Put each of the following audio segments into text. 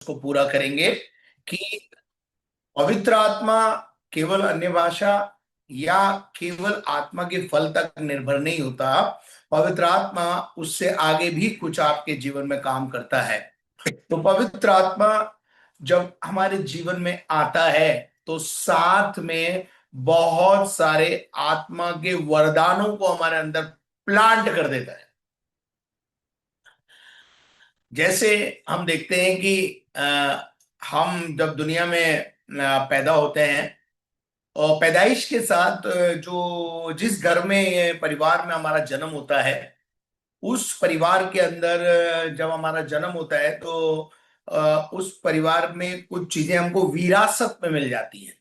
उसको पूरा करेंगे कि पवित्र आत्मा केवल अन्य भाषा या केवल आत्मा के फल तक निर्भर नहीं होता। पवित्र आत्मा उससे आगे भी कुछ आपके जीवन में काम करता है। तो पवित्र आत्मा जब हमारे जीवन में आता है तो साथ में बहुत सारे आत्मा के वरदानों को हमारे अंदर प्लांट कर देता है। जैसे हम देखते हैं कि हम जब दुनिया में पैदा होते हैं और पैदाइश के साथ जो जिस घर में परिवार में हमारा जन्म होता है, उस परिवार के अंदर जब हमारा जन्म होता है तो उस परिवार में कुछ चीजें हमको विरासत में मिल जाती हैं।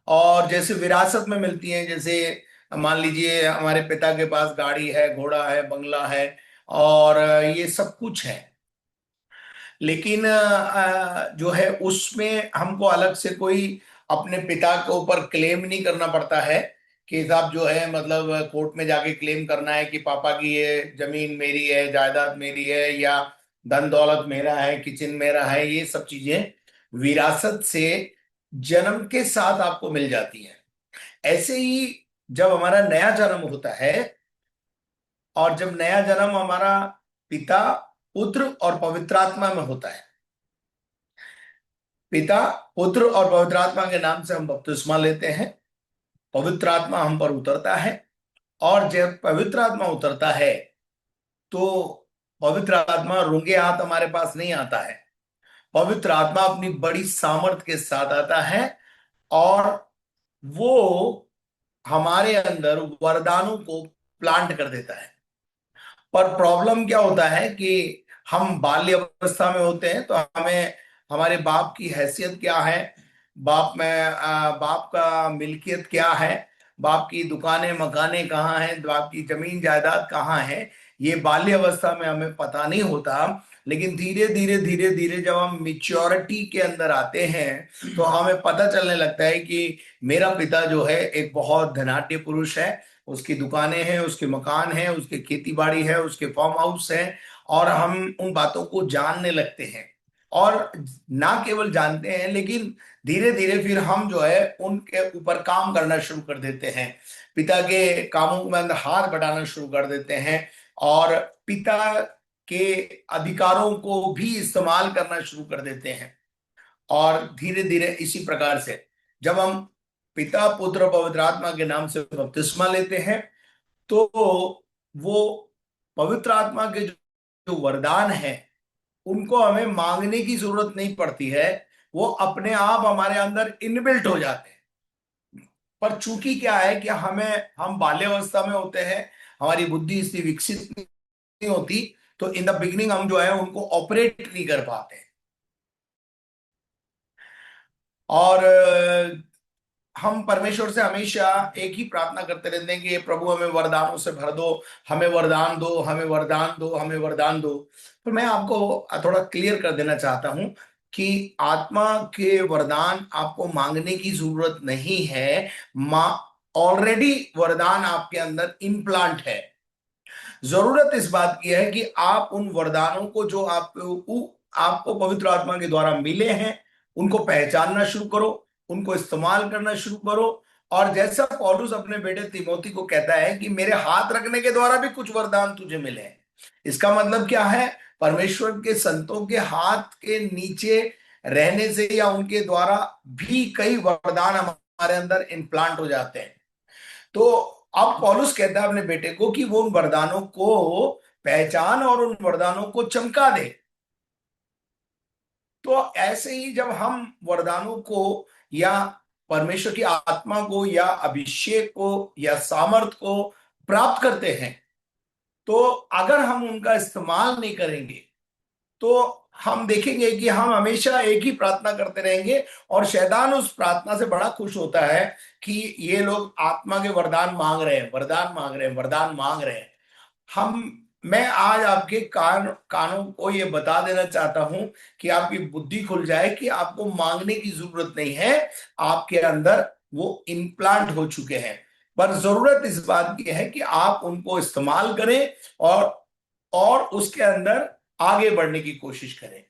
और जैसे विरासत में मिलती हैं, जैसे मान लीजिए हमारे पिता के पास गाड़ी है, घोड़ा है, बंगला है और ये सब कुछ है। लेकिन जो है उसमें हमको अलग से कोई अपने पिता के ऊपर क्लेम नहीं करना पड़ता है कि साहब जो है मतलब कोर्ट में जाके क्लेम करना है कि पापा की ये जमीन मेरी है, जायदाद मेरी है, या धन दौलत मेरा है, किचन मेरा है। ये सब चीजें विरासत से जन्म के साथ आपको मिल जाती हैं। ऐसे ही जब हमारा नया जन्म होता है, और जब नया जन्म हमारा पिता, पुत्र और पवित्र आत्मा में होता है, पिता, पुत्र और पवित्र आत्मा के नाम से हम बपतिस्मा लेते हैं। पवित्र आत्मा हम पर उतरता है, और जब पवित्र आत्मा उतरता है तो पवित्र आत्मा रूंगे हाथ हमारे पास नहीं आता है। पवित्र आत्मा अपनी बड़ी सामर्थ के साथ आता है और वो हमारे अंदर वरदानों को प्लांट कर देता है। पर प्रॉब्लम क्या होता है कि हम बाल्य अवस्था में होते हैं तो हमें हमारे बाप की हैसियत क्या है, बाप में बाप का मिल्कियत क्या है, बाप की दुकानें मकानें कहाँ हैं, बाप की जमीन जायदाद कहाँ है, ये बाल्य अवस्था में हमें पता नहीं होता। लेकिन धीरे धीरे धीरे धीरे जब हम मिच्योरिटी के अंदर आते हैं तो हमें पता चलने लगता है कि मेरा पिता जो है एक बहुत धनाढ्य पुरुष है। उसकी दुकानें हैं, उसके मकान हैं, उसके खेती बाड़ी है, उसके फार्म हाउस है। और हम उन बातों को जानने लगते हैं, और ना केवल जानते हैं लेकिन धीरे धीरे फिर हम जो है उनके ऊपर काम करना शुरू कर देते हैं। पिता के कामों में अंदर हाथ बढ़ाना शुरू कर देते हैं, और पिता के अधिकारों को भी इस्तेमाल करना शुरू कर देते हैं। और धीरे धीरे इसी प्रकार से जब हम पिता, पुत्र, पवित्र आत्मा के नाम से बपतिस्मा लेते हैं तो वो पवित्र आत्मा के जो वरदान है उनको हमें मांगने की जरूरत नहीं पड़ती है। वो अपने आप हमारे अंदर इनबिल्ट हो जाते हैं। पर चूंकि क्या है कि हम बाल्यावस्था में होते हैं, हमारी बुद्धि इतनी विकसित नहीं होती, तो इन द बिगिनिंग हम जो है उनको ऑपरेट नहीं कर पाते। और हम परमेश्वर से हमेशा एक ही प्रार्थना करते रहते हैं कि ये प्रभु हमें वरदानों से भर दो, हमें वरदान दो, हमें वरदान दो, हमें वरदान दो। तो मैं आपको थोड़ा क्लियर कर देना चाहता हूं कि आत्मा के वरदान आपको मांगने की जरूरत नहीं है। मां ऑलरेडी वरदान आपके अंदर इम्प्लांट है। जरूरत इस बात की है कि आप उन वरदानों को जो आपको पवित्र आत्मा के द्वारा मिले हैं उनको पहचानना शुरू करो, उनको इस्तेमाल करना शुरू करो। और जैसा पौलुस अपने बेटे तिमोथी को कहता है कि मेरे हाथ रखने के द्वारा भी कुछ वरदान तुझे मिले हैं। इसका मतलब क्या है? परमेश्वर के संतों के हाथ के नीचे रहने से या उनके द्वारा भी कई वरदान हमारे अंदर इम्प्लांट हो जाते हैं। तो अब पौलुस कहता है अपने बेटे को कि वो उन वरदानों को पहचान और उन वरदानों को चमका दे। तो ऐसे ही जब हम वरदानों को या परमेश्वर की आत्मा को या अभिषेक को या सामर्थ को प्राप्त करते हैं, तो अगर हम उनका इस्तेमाल नहीं करेंगे तो हम देखेंगे कि हम हमेशा एक ही प्रार्थना करते रहेंगे, और शैतान उस प्रार्थना से बड़ा खुश होता है कि ये लोग आत्मा के वरदान मांग रहे हैं, वरदान मांग रहे हैं, वरदान मांग रहे हैं। हम मैं आज आपके कानों को ये बता देना चाहता हूं कि आपकी बुद्धि खुल जाए कि आपको मांगने की जरूरत नहीं है। आपके अंदर वो इम्प्लांट हो चुके हैं। पर जरूरत इस बात की है कि आप उनको इस्तेमाल करें और उसके अंदर आगे बढ़ने की कोशिश करें।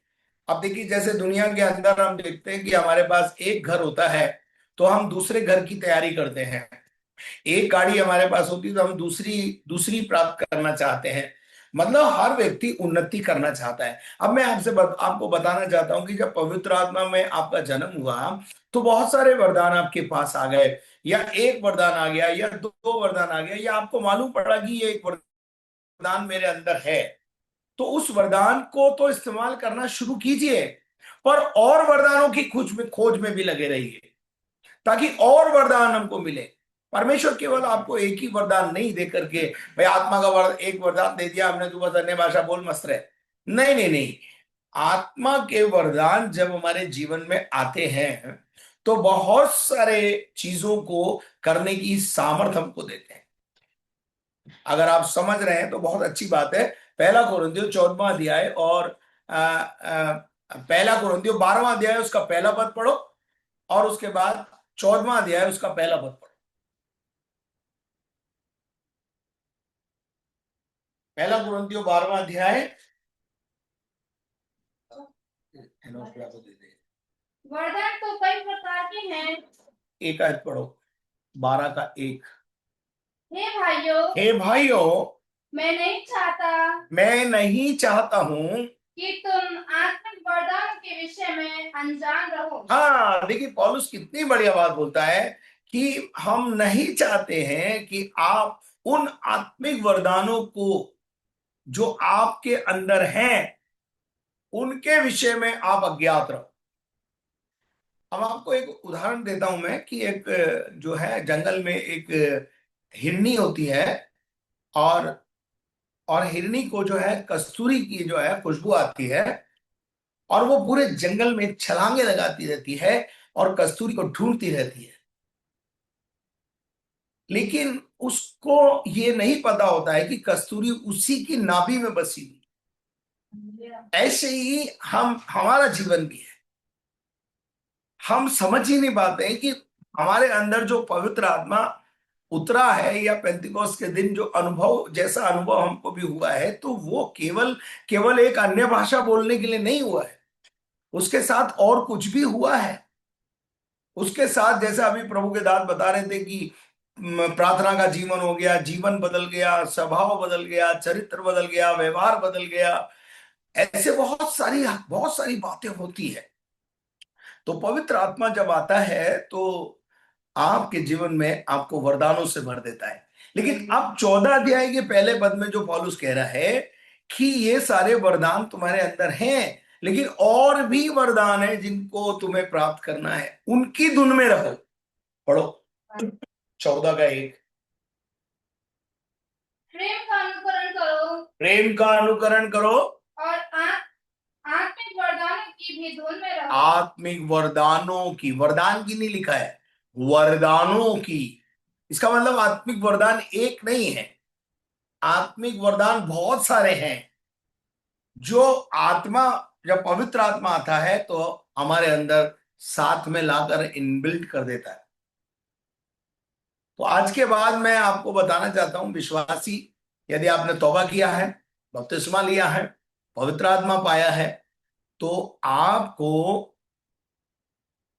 अब देखिए, जैसे दुनिया के अंदर हम देखते हैं कि हमारे पास एक घर होता है तो हम दूसरे घर की तैयारी करते हैं। एक गाड़ी हमारे पास होती है तो हम दूसरी दूसरी प्राप्त करना चाहते हैं। मतलब हर व्यक्ति उन्नति करना चाहता है। अब मैं आपको बताना चाहता हूं कि जब पवित्र आत्मा में आपका जन्म हुआ तो बहुत सारे वरदान आपके पास आ गए, या एक वरदान आ गया, या दो वरदान आ गया, या आपको मालूम पड़ा कि ये एक वरदान मेरे अंदर है। तो उस वरदान को तो इस्तेमाल करना शुरू कीजिए, पर और वरदानों की खोज में भी लगे रहिए, ताकि और वरदान हमको मिले। परमेश्वर केवल आपको एक ही वरदान नहीं दे करके, भाई आत्मा का एक वरदान दे दिया हमने, तू बस अन्य भाषा बोल मस्त रहे। नहीं नहीं नहीं। आत्मा के वरदान जब हमारे जीवन में आते हैं तो बहुत सारे चीजों को करने की सामर्थ्य हमको देते हैं। अगर आप समझ रहे हैं तो बहुत अच्छी बात है। पहला कुरिन्थियों 14वां अध्याय और पहला कुरिन्थियों 12वां अध्याय उसका पहला पद पढ़ो, और उसके बाद 14वां अध्याय उसका पहला पद पढ़ो। पहला कुरिन्थियों 12वां अध्याय, वरदान तो कई प्रकार के हैं। एक आयत पढ़ो, 12 का 1। हे भाइयों, मैं नहीं चाहता हूं कि तुम आत्मिक वरदान के विषय में अनजान रहो। हाँ, देखिए पौलुस कितनी बढ़िया बात बोलता है कि हम नहीं चाहते हैं कि आप उन आत्मिक वरदानों को जो आपके अंदर हैं उनके विषय में आप अज्ञात रहो। अब आपको एक उदाहरण देता हूं मैं कि एक जो है जंगल में एक हिरनी होती है, और हिरनी को जो है कस्तूरी की जो है खुशबू आती है, और वो पूरे जंगल में छलांगे लगाती रहती है और कस्तूरी को ढूंढती रहती है। लेकिन उसको ये नहीं पता होता है कि कस्तूरी उसी की नाभि में बसी हुई। ऐसे ही हमारा जीवन भी है। हम समझ ही नहीं पाते हैं कि हमारे अंदर जो पवित्र आत्मा उतरा है, या पेंतिकोस्त के दिन जो अनुभव, जैसा अनुभव हमको भी हुआ है, तो वो केवल केवल एक अन्य भाषा बोलने के लिए नहीं हुआ है। उसके साथ और कुछ भी हुआ है। उसके साथ जैसे अभी प्रभु के दास बता रहे थे कि प्रार्थना का जीवन हो गया, जीवन बदल गया, स्वभाव बदल गया, चरित्र बदल गया, व्यवहार बदल गया। ऐसे बहुत सारी बातें होती है। तो पवित्र आत्मा जब आता है तो आपके जीवन में आपको वरदानों से भर देता है। लेकिन अब 14 अध्याय के पहले पद में जो पौलुस कह रहा है कि ये सारे वरदान तुम्हारे अंदर हैं, लेकिन और भी वरदान है जिनको तुम्हें प्राप्त करना है, उनकी धुन में रहो। पढ़ो 14 का 1। प्रेम का अनुकरण करो, प्रेम का अनुकरण करो, और आत्मिक वरदानों की भी धुन में रहो। आत्मिक वरदानों की, वरदान की नहीं लिखा है, वरदानों की। इसका मतलब आत्मिक वरदान एक नहीं है, आत्मिक वरदान बहुत सारे हैं। जो आत्मा, जब पवित्र आत्मा आता है तो हमारे अंदर साथ में लाकर इनबिल्ट कर देता है। तो आज के बाद मैं आपको बताना चाहता हूं, विश्वासी, यदि आपने तौबा किया है, बपतिस्मा लिया है, पवित्र आत्मा पाया है, तो आपको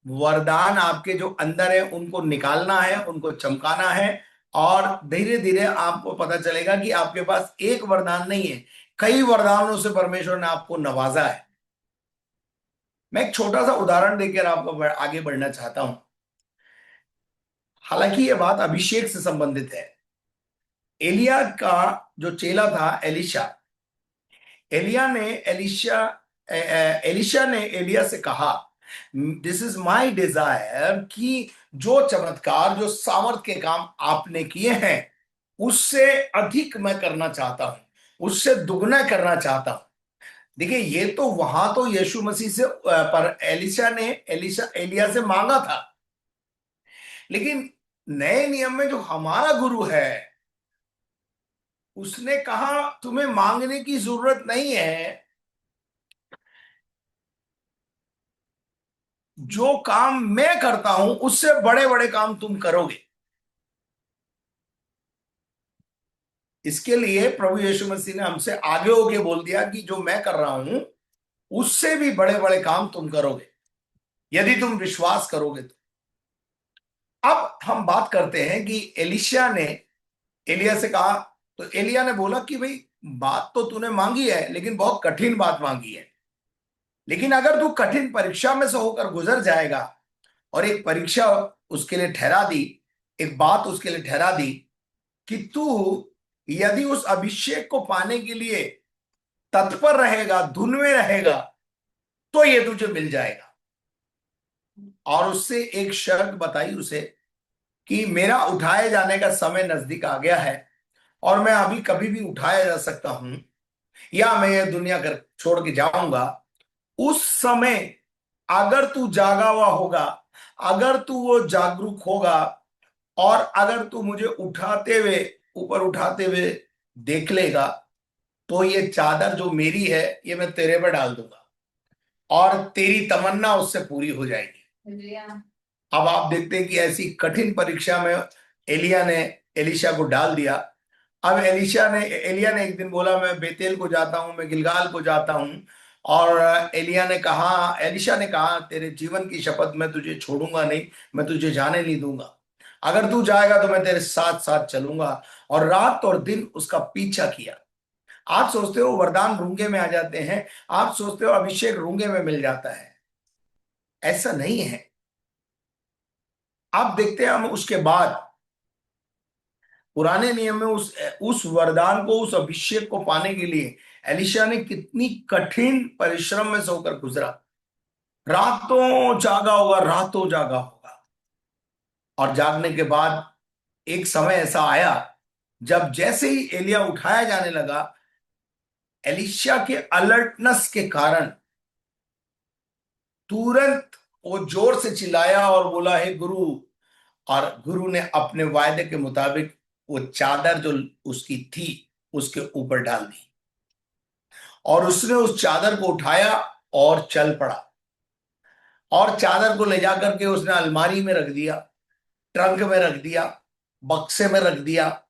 वरदान आपके जो अंदर है उनको निकालना है, उनको चमकाना है। और धीरे धीरे आपको पता चलेगा कि आपके पास एक वरदान नहीं है, कई वरदानों से परमेश्वर ने आपको नवाजा है। मैं एक छोटा सा उदाहरण देकर आपको आगे बढ़ना चाहता हूं। हालांकि यह बात अभिषेक से संबंधित है। एलिया का जो चेला था एलिशा, एलिया ने एलिशा एलिशा ने एलिया से कहा, दिस इज माई डिजायर कि जो चमत्कार, जो सामर्थ के काम आपने किए हैं उससे अधिक मैं करना चाहता हूं, उससे दुगना करना चाहता हूं। देखिए, ये तो वहां तो यीशु मसीह से पर एलिशा ने एलिया से मांगा था। लेकिन नए नियम में जो हमारा गुरु है उसने कहा तुम्हें मांगने की जरूरत नहीं है, जो काम मैं करता हूं उससे बड़े बड़े काम तुम करोगे। इसके लिए प्रभु यीशु मसीह ने हमसे आगे होके बोल दिया कि जो मैं कर रहा हूं उससे भी बड़े बड़े काम तुम करोगे यदि तुम विश्वास करोगे तो। अब हम बात करते हैं कि एलिशा ने एलिया से कहा, तो एलिया ने बोला कि भाई बात तो तूने मांगी है लेकिन बहुत कठिन बात मांगी है, लेकिन अगर तू कठिन परीक्षा में से होकर गुजर जाएगा, और एक परीक्षा उसके लिए ठहरा दी, एक बात उसके लिए ठहरा दी कि तू यदि उस अभिषेक को पाने के लिए तत्पर रहेगा, धुन में रहेगा, तो ये तुझे मिल जाएगा। और उससे एक शर्त बताई उसे कि मेरा उठाए जाने का समय नजदीक आ गया है, और मैं अभी कभी भी उठाया जा सकता हूं, या मैं ये दुनिया कर छोड़ के जाऊंगा। उस समय अगर तू जागा हुआ होगा, अगर तू वो जागरूक होगा, और अगर तू मुझे उठाते हुए, ऊपर उठाते हुए देख लेगा, तो ये चादर जो मेरी है ये मैं तेरे पर डाल दूंगा और तेरी तमन्ना उससे पूरी हो जाएगी। अब आप देखते हैं कि ऐसी कठिन परीक्षा में एलिया ने एलिशा को डाल दिया। अब एलिया ने एक दिन बोला, मैं बेतेल को जाता हूं, मैं गिलगाल को जाता हूं। और एलिशा ने कहा, तेरे जीवन की शपथ, मैं तुझे छोड़ूंगा नहीं, मैं तुझे जाने नहीं दूंगा। अगर तू जाएगा तो मैं तेरे साथ साथ चलूंगा। और रात और दिन उसका पीछा किया। आप सोचते हो वरदान रूंगे में आ जाते हैं, आप सोचते हो अभिषेक रूंगे में मिल जाता है। ऐसा नहीं है। आप देखते हैं हम उसके बाद पुराने नियम में उस वरदान को, उस अभिषेक को पाने के लिए एलिशा ने कितनी कठिन परिश्रम में से होकर गुजरा। रातों जागा होगा, रातों जागा होगा। और जागने के बाद एक समय ऐसा आया जब जैसे ही एलिया उठाया जाने लगा, एलिशा के अलर्टनेस के कारण तुरंत वो जोर से चिल्लाया और बोला, हे गुरु। और गुरु ने अपने वायदे के मुताबिक वो चादर जो उसकी थी उसके ऊपर डाल दी, और उसने उस चादर को उठाया और चल पड़ा। और चादर को ले जाकर के उसने अलमारी में रख दिया, ट्रंक में रख दिया, बक्से में रख दिया,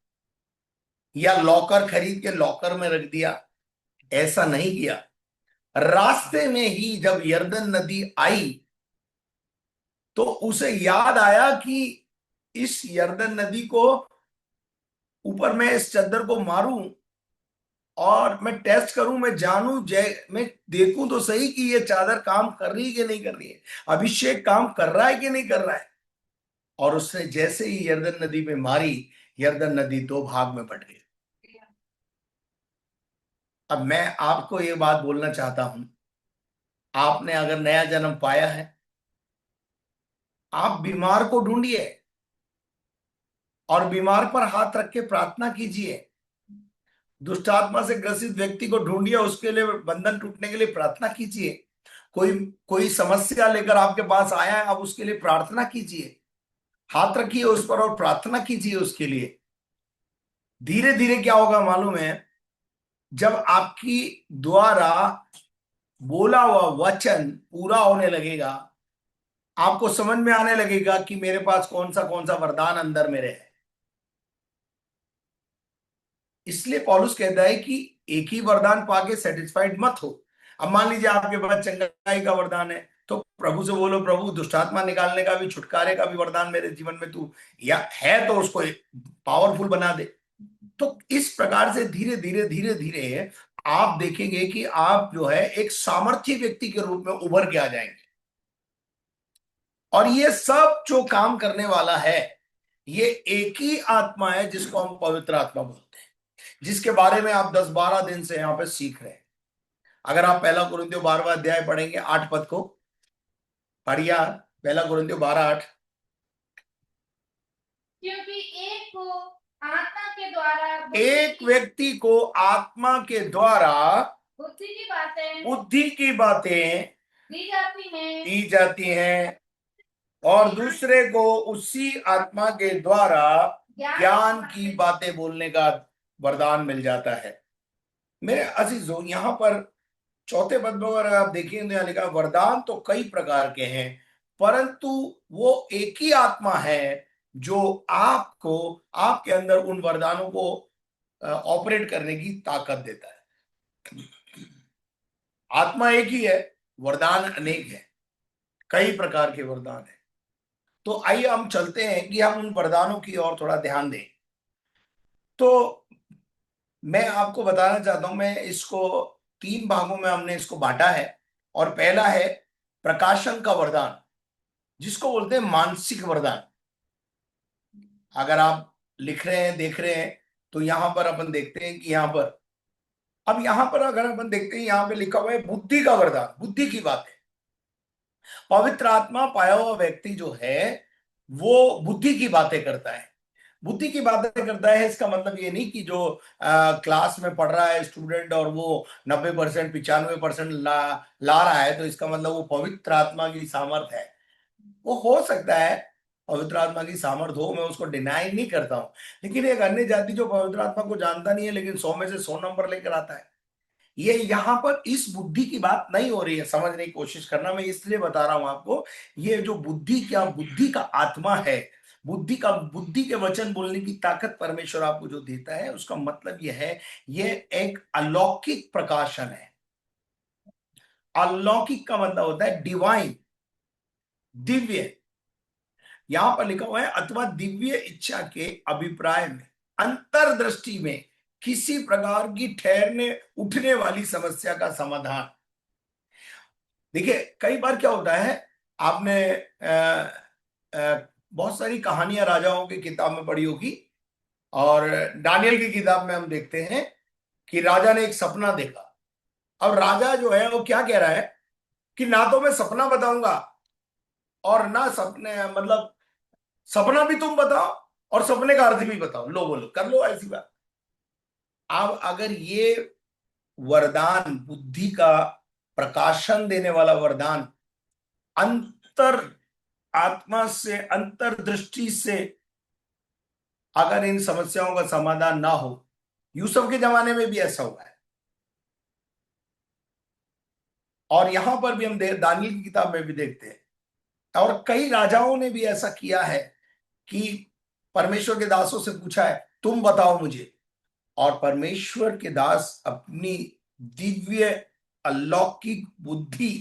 या लॉकर खरीद के लॉकर में रख दिया। ऐसा नहीं किया। रास्ते में ही जब यरदन नदी आई, तो उसे याद आया कि इस यरदन नदी को ऊपर मैं इस चद्दर को मारूं और मैं टेस्ट करूं, मैं जानूं, जय मैं देखूं तो सही कि ये चादर काम कर रही है कि नहीं कर रही है, अभिषेक काम कर रहा है कि नहीं कर रहा है। और उसने जैसे ही यरदन नदी में मारी, यरदन नदी दो भाग में बट गई। अब मैं आपको ये बात बोलना चाहता हूं, आपने अगर नया जन्म पाया है, आप बीमार को ढूंढिए और बीमार पर हाथ रख के प्रार्थना कीजिए। दुष्ट आत्मा से ग्रसित व्यक्ति को ढूंढिए, उसके लिए बंधन टूटने के लिए प्रार्थना कीजिए। कोई कोई समस्या लेकर आपके पास आया है, आप उसके लिए प्रार्थना कीजिए, हाथ रखिए उस पर और प्रार्थना कीजिए उसके लिए। धीरे धीरे क्या होगा मालूम है, जब आपकी द्वारा बोला हुआ वचन पूरा होने लगेगा, आपको समझ में आने लगेगा कि मेरे पास कौन सा वरदान अंदर मेरे है। इसलिए पौलुस कहता है कि एक ही वरदान पाके सेटिस्फाइड मत हो। अब मान लीजिए आपके पास चंगाई का वरदान है, तो प्रभु से बोलो, प्रभु दुष्टात्मा निकालने का भी, छुटकारे का भी वरदान मेरे जीवन में तू या है तो उसको पावरफुल बना दे। तो इस प्रकार से धीरे धीरे धीरे धीरे आप देखेंगे कि आप जो है एक सामर्थ्य व्यक्ति के रूप में उभर के आ जाएंगे। और ये सब जो काम करने वाला है, ये एक ही आत्मा है जिसको हम पवित्र आत्मा बोलते हैं, जिसके बारे में आप 10-12 दिन से यहां पर सीख रहे हैं। अगर आप पहला कुरिन्थियों 12वां अध्याय पढ़ेंगे 8 पद को पढ़िया, पहला कुरिन्थियों 12:8। क्योंकि एक को आत्मा के द्वारा एक व्यक्ति को आत्मा के द्वारा बुद्धि की बातें दी जाती हैं, और दूसरे को उसी आत्मा के द्वारा ज्ञान की बातें बोलने का वरदान मिल जाता है। मेरे अजीजों, यहाँ पर चौथे पद में अगर आप देखें तो यहाँ लिखा, वरदान तो कई प्रकार के हैं, परंतु वो एक ही आत्मा है जो आपको, आपके अंदर उन वरदानों को ऑपरेट करने की ताकत देता है। आत्मा एक ही है, वरदान अनेक है, कई प्रकार के वरदान है। तो आइए हम चलते हैं कि हम उन वरदानों की ओर थोड़ा ध्यान दें। तो मैं आपको बताना चाहता हूं, मैं इसको तीन भागों में हमने इसको बांटा है। और पहला है प्रकाशन का वरदान, जिसको बोलते हैं मानसिक वरदान। अगर आप लिख रहे हैं, देख रहे हैं, तो यहां पर अपन देखते हैं कि यहां पर, अब यहां पर अगर अपन देखते हैं, यहां पे लिखा हुआ है बुद्धि का वरदान, बुद्धि की बात है। पवित्र आत्मा पाया हुआ व्यक्ति जो है वो बुद्धि की बातें करता है। बुद्धि की बातें करता है, इसका मतलब ये नहीं कि जो क्लास में पढ़ रहा है स्टूडेंट और वो 90% 95% ला रहा है, तो इसका मतलब वो पवित्र आत्मा की सामर्थ है। वो हो सकता है पवित्र आत्मा की सामर्थ हो, मैं उसको डिनाई नहीं करता हूं। लेकिन एक अन्य जाति जो पवित्र आत्मा को जानता नहीं है, लेकिन 100 में से 100 नंबर लेकर आता है, ये यहां पर इस बुद्धि की बात नहीं हो रही है। समझने की कोशिश करना, मैं इसलिए बता रहा हूं आपको। ये जो बुद्धि, क्या बुद्धि का आत्मा है, बुद्धि का, बुद्धि के वचन बोलने की ताकत परमेश्वर आपको जो देता है, उसका मतलब यह है, ये एक अलौकिक प्रकाशन है। अलौकिक का मतलब होता है डिवाइन, दिव्य। यहां पर लिखा हुआ है अथवा दिव्य इच्छा के अभिप्राय में, अंतर्दृष्टि में किसी प्रकार की ठहरने उठने वाली समस्या का समाधान। देखिए कई बार क्या होता है, आपने बहुत सारी कहानियां राजाओं की किताब में पढ़ी होगी, और दानियल की किताब में हम देखते हैं कि राजा ने एक सपना देखा। अब राजा जो है वो क्या कह रहा है कि ना तो मैं सपना बताऊंगा, और ना सपने, मतलब सपना भी तुम बताओ और सपने का अर्थ भी बताओ, लो बोलो कर लो ऐसी बात। अब अगर ये वरदान, बुद्धि का प्रकाशन देने वाला वरदान, अंतर आत्मा से, अंतर्दृष्टि से अगर इन समस्याओं का समाधान ना हो, यूसुफ के जमाने में भी ऐसा हुआ है, और यहां पर भी हम दानियल की किताब में भी देखते हैं, और कई राजाओं ने भी ऐसा किया है कि परमेश्वर के दासों से पूछा है तुम बताओ मुझे, और परमेश्वर के दास अपनी दिव्य अलौकिक बुद्धि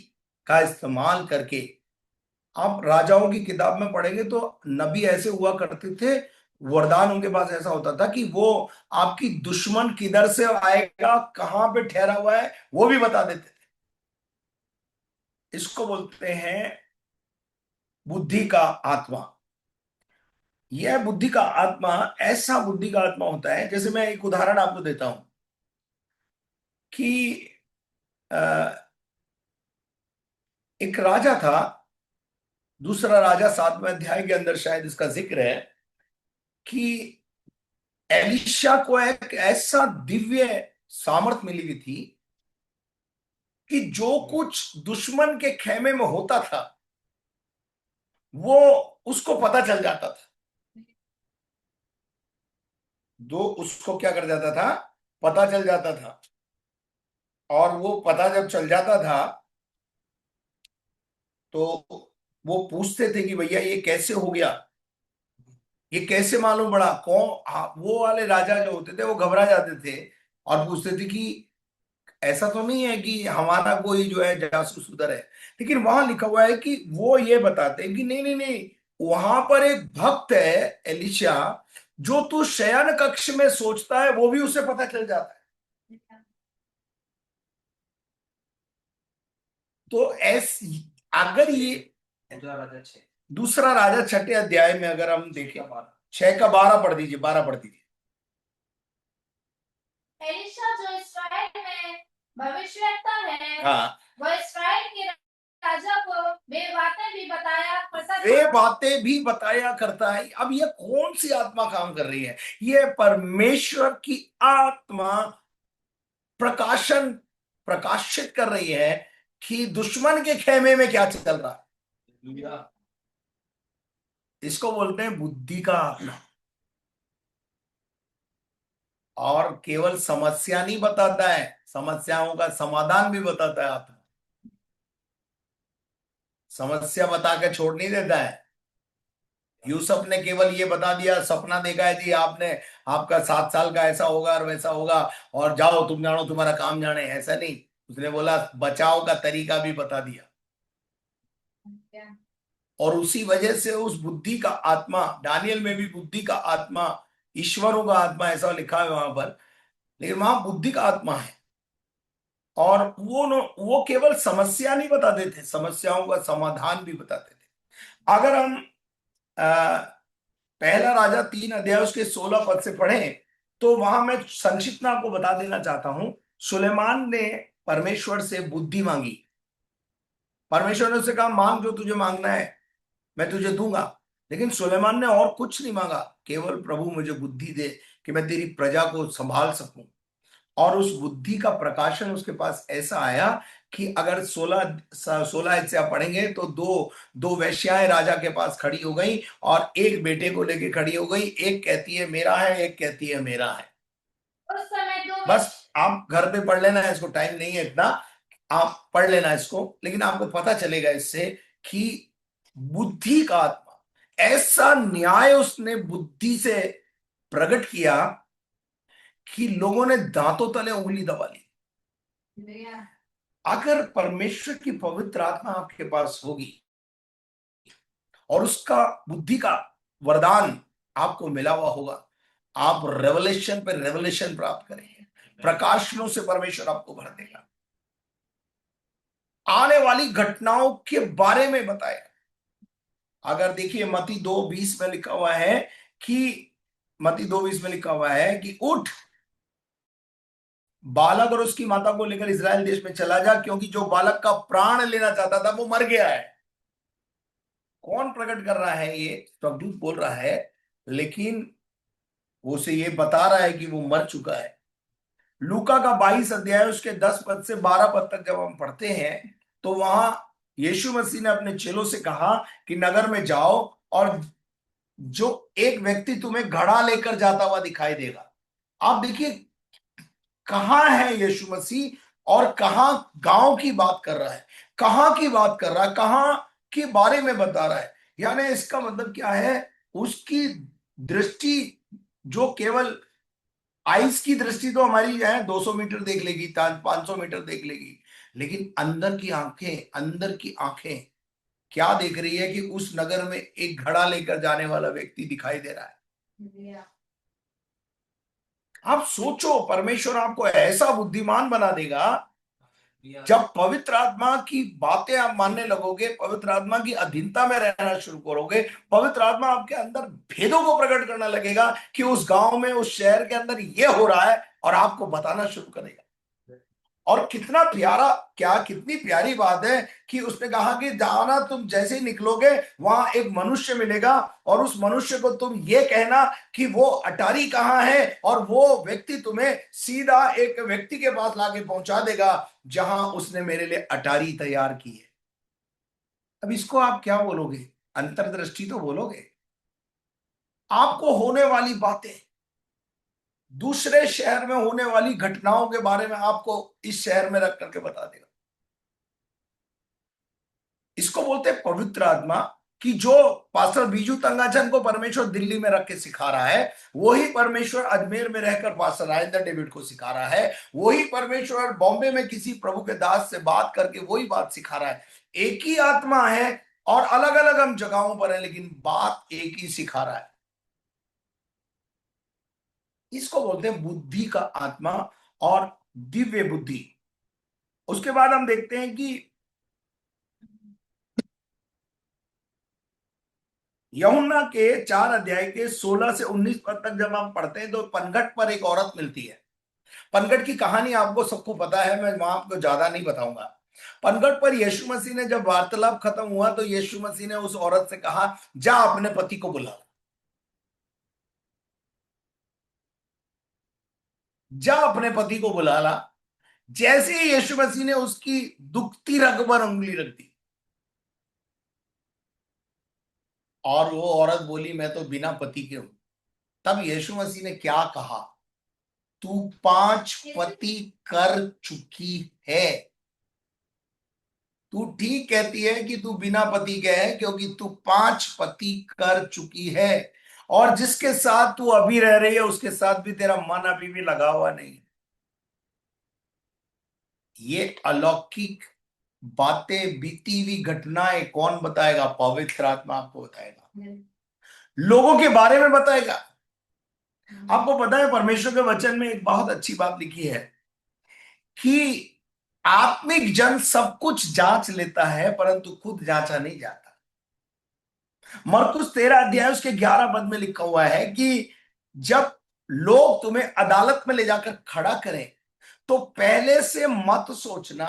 का इस्तेमाल करके, आप राजाओं की किताब में पढ़ेंगे तो नबी ऐसे हुआ करते थे, वरदान उनके पास ऐसा होता था कि वो आपकी दुश्मन किधर से आएगा, कहां पे ठहरा हुआ है, वो भी बता देते थे। इसको बोलते हैं बुद्धि का आत्मा। यह बुद्धि का आत्मा ऐसा बुद्धि का आत्मा होता है, जैसे मैं एक उदाहरण आपको देता हूं कि एक राजा था, दूसरा राजा 7वें अध्याय के अंदर शायद इसका जिक्र है, कि एलिशा को एक ऐसा दिव्य सामर्थ मिली हुई थी कि जो कुछ दुश्मन के खेमे में होता था वो उसको पता चल जाता था। दो उसको क्या कर जाता था, पता चल जाता था। और वो पता जब चल जाता था तो वो पूछते थे कि भैया ये कैसे हो गया, ये कैसे मालूम पड़ा, कौन, हाँ, वो वाले राजा जो होते थे वो घबरा जाते थे और पूछते थे कि ऐसा तो नहीं है कि हमारा कोई जो है जासूस उधर है। लेकिन वहां लिखा हुआ है कि वो ये बताते हैं कि नहीं नहीं नहीं, वहां पर एक भक्त है एलिशा, जो तू शयन कक्ष में सोचता है वो भी उसे पता चल जाता है। तो ऐसी, अगर ये दूसरा राजा 6 अध्याय में अगर हम देखें, 6 का 12 पढ़ दीजिए, 12 पढ़ दीजिए। एलिशा जो इस्राएल में भविष्यद्वक्ता है, हाँ, वह इस्राएल के राजा को वे बातें भी बताया करता था। वे बातें भी बताया करता है। अब ये कौन सी आत्मा काम कर रही है? ये परमेश्वर की आत्मा प्रकाशन, प्रकाशित कर रही है कि दुश्मन के खेमे में क्या चल रहा है। इसको बोलते हैं बुद्धि का आत्मा। और केवल समस्या नहीं बताता है, समस्याओं का समाधान भी बताता है आत्मा। समस्या बता के छोड़ नहीं देता है। यूसुफ ने केवल ये बता दिया, सपना देखा है जी आपने, आपका 7 साल का ऐसा होगा और वैसा होगा, और जाओ तुम जानो तुम्हारा काम जाने, ऐसा नहीं। उसने बोला बचाव का तरीका भी बता दिया। क्या? और उसी वजह से उस बुद्धि का आत्मा, दानियल में भी बुद्धि का आत्मा, ईश्वरों का आत्मा ऐसा लिखा है वहां पर, लेकिन वहां बुद्धि का आत्मा है। और वो केवल समस्या नहीं बताते थे, समस्याओं का समाधान भी बताते थे। अगर हम आ, पहला राजा 3 अध्याय उसके 16 पद से पढ़ें, तो वहां मैं संक्षिप्त में आपको बता देना चाहता हूं। सुलेमान ने परमेश्वर से बुद्धि मांगी। परमेश्वर ने उससे कहा मांग जो तुझे मांगना है, मैं तुझे दूंगा। लेकिन सुलेमान ने और कुछ नहीं मांगा, केवल प्रभु मुझे बुद्धि दे कि मैं तेरी प्रजा को संभाल सकूं। और उस बुद्धि का प्रकाशन उसके पास ऐसा आया कि अगर 16 से आप पढ़ेंगे तो दो दो वेश्याएं राजा के पास खड़ी हो गई और एक बेटे को लेके खड़ी हो गई। एक कहती है मेरा है, एक कहती है मेरा है। उस समय दो बस आप घर पे पढ़ लेना है, इसको टाइम नहीं है इतना, आप पढ़ लेना इसको, लेकिन आपको पता चलेगा इससे कि बुद्धि का आत्मा, ऐसा न्याय उसने बुद्धि से प्रकट किया कि लोगों ने दांतों तले उंगली दबा ली। वेश्या। अगर परमेश्वर की पवित्र आत्मा आपके पास होगी और उसका बुद्धि का वरदान आपको मिला हुआ होगा, आप रेवलेशन पर रेवलेशन प्राप्त करेंगे। प्रकाशनों से परमेश्वर आपको भर देगा, आने वाली घटनाओं के बारे में बताएगा। अगर देखिए मत्ती 2:20 में लिखा हुआ है कि मत्ती 2:20 में लिखा हुआ है कि उठ, बालक और उसकी माता को लेकर इस्राएल देश में चला जा, क्योंकि जो बालक का प्राण लेना चाहता था वो मर गया है। कौन प्रकट कर रहा है? ये स्वर्गदूत बोल रहा है, लेकिन वो से ये बता रहा है कि वो मर चुका है। लूका का 22 अध्याय उसके 10 पद से 12 पद तक जब हम पढ़ते हैं, तो वहां यीशु मसीह ने अपने चेलों से कहा कि नगर में जाओ और जो एक व्यक्ति तुम्हें घड़ा लेकर जाता हुआ दिखाई देगा। आप देखिए कहां है यीशु मसीह और कहां गांव की बात कर रहा है, कहां की बात कर रहा है, कहां के बारे में बता रहा है। यानी इसका मतलब क्या है? उसकी दृष्टि, जो केवल आइस की दृष्टि तो हमारी है, 200 मीटर देख लेगी, 500 मीटर देख लेगी, लेकिन अंदर की आंखें, अंदर की आंखें क्या देख रही है कि उस नगर में एक घड़ा लेकर जाने वाला व्यक्ति दिखाई दे रहा है। वेश्या। आप सोचो, परमेश्वर आपको ऐसा बुद्धिमान बना देगा जब पवित्र आत्मा की बातें आप मानने लगोगे, पवित्र आत्मा की अधीनता में रहना शुरू करोगे, पवित्र आत्मा आपके अंदर भेदों को प्रकट करना लगेगा कि उस गांव में, उस शहर के अंदर ये हो रहा है, और आपको बताना शुरू करेगा। और कितना प्यारा, क्या कितनी प्यारी बात है कि उसने कहा कि जाना, तुम जैसे ही निकलोगे वहां एक मनुष्य मिलेगा और उस मनुष्य को तुम ये कहना कि वो अटारी कहाँ है, और वो व्यक्ति तुम्हें सीधा एक व्यक्ति के पास लाके पहुंचा देगा जहां उसने मेरे लिए अटारी तैयार की है। अब इसको आप क्या बोलोगे? अंतर्दृष्टि तो बोलोगे। आपको होने वाली बातें, दूसरे शहर में होने वाली घटनाओं के बारे में आपको इस शहर में रख करके बता देगा। इसको बोलते हैं पवित्र आत्मा। कि जो पास्टर बीजू तंगाचन को परमेश्वर दिल्ली में रख के सिखा रहा है, वही परमेश्वर अजमेर में रहकर पास्टर राजेंद्र डेविड को सिखा रहा है, वही परमेश्वर बॉम्बे में किसी प्रभु के दास से बात करके वही बात सिखा रहा है। एक ही आत्मा है और अलग अलग हम जगहों पर है, लेकिन बात एक ही सिखा रहा है। इसको बोलते हैं बुद्धि का आत्मा और दिव्य बुद्धि। उसके बाद हम देखते हैं कि यूहन्ना के 4 अध्याय के 16 से 19 पद तक जब हम पढ़ते हैं तो पनघट पर एक औरत मिलती है। पनघट की कहानी आपको सबको पता है, मैं वहां आपको ज्यादा नहीं बताऊंगा। पनघट पर यीशु मसीह ने जब वार्तालाप खत्म हुआ तो यीशु मसीह ने उस औरत से कहा जा अपने पति को बुला ला, जा अपने पति को बुला ला। जैसे ही यीशु मसीह ने उसकी दुखती रग पर उंगली रख दी और वो औरत बोली मैं तो बिना पति के हूं, तब यीशु मसीह ने क्या कहा? तू 5 पति कर चुकी है। तू ठीक कहती है कि तू बिना पति के है, क्योंकि तू 5 पति कर चुकी है, और जिसके साथ तू अभी रह रही है उसके साथ भी तेरा मन अभी भी लगा हुआ नहीं। ये अलौकिक बातें, बीती हुई घटनाएं कौन बताएगा? पवित्र आत्मा आपको बताएगा, लोगों के बारे में बताएगा। आपको पता है परमेश्वर के वचन में एक बहुत अच्छी बात लिखी है कि आत्मिक जन सब कुछ जांच लेता है परंतु खुद जांचा नहीं जाता। मरकुस 13 अध्याय उसके 11 पद में लिखा हुआ है कि जब लोग तुम्हें अदालत में ले जाकर खड़ा करें तो पहले से मत सोचना,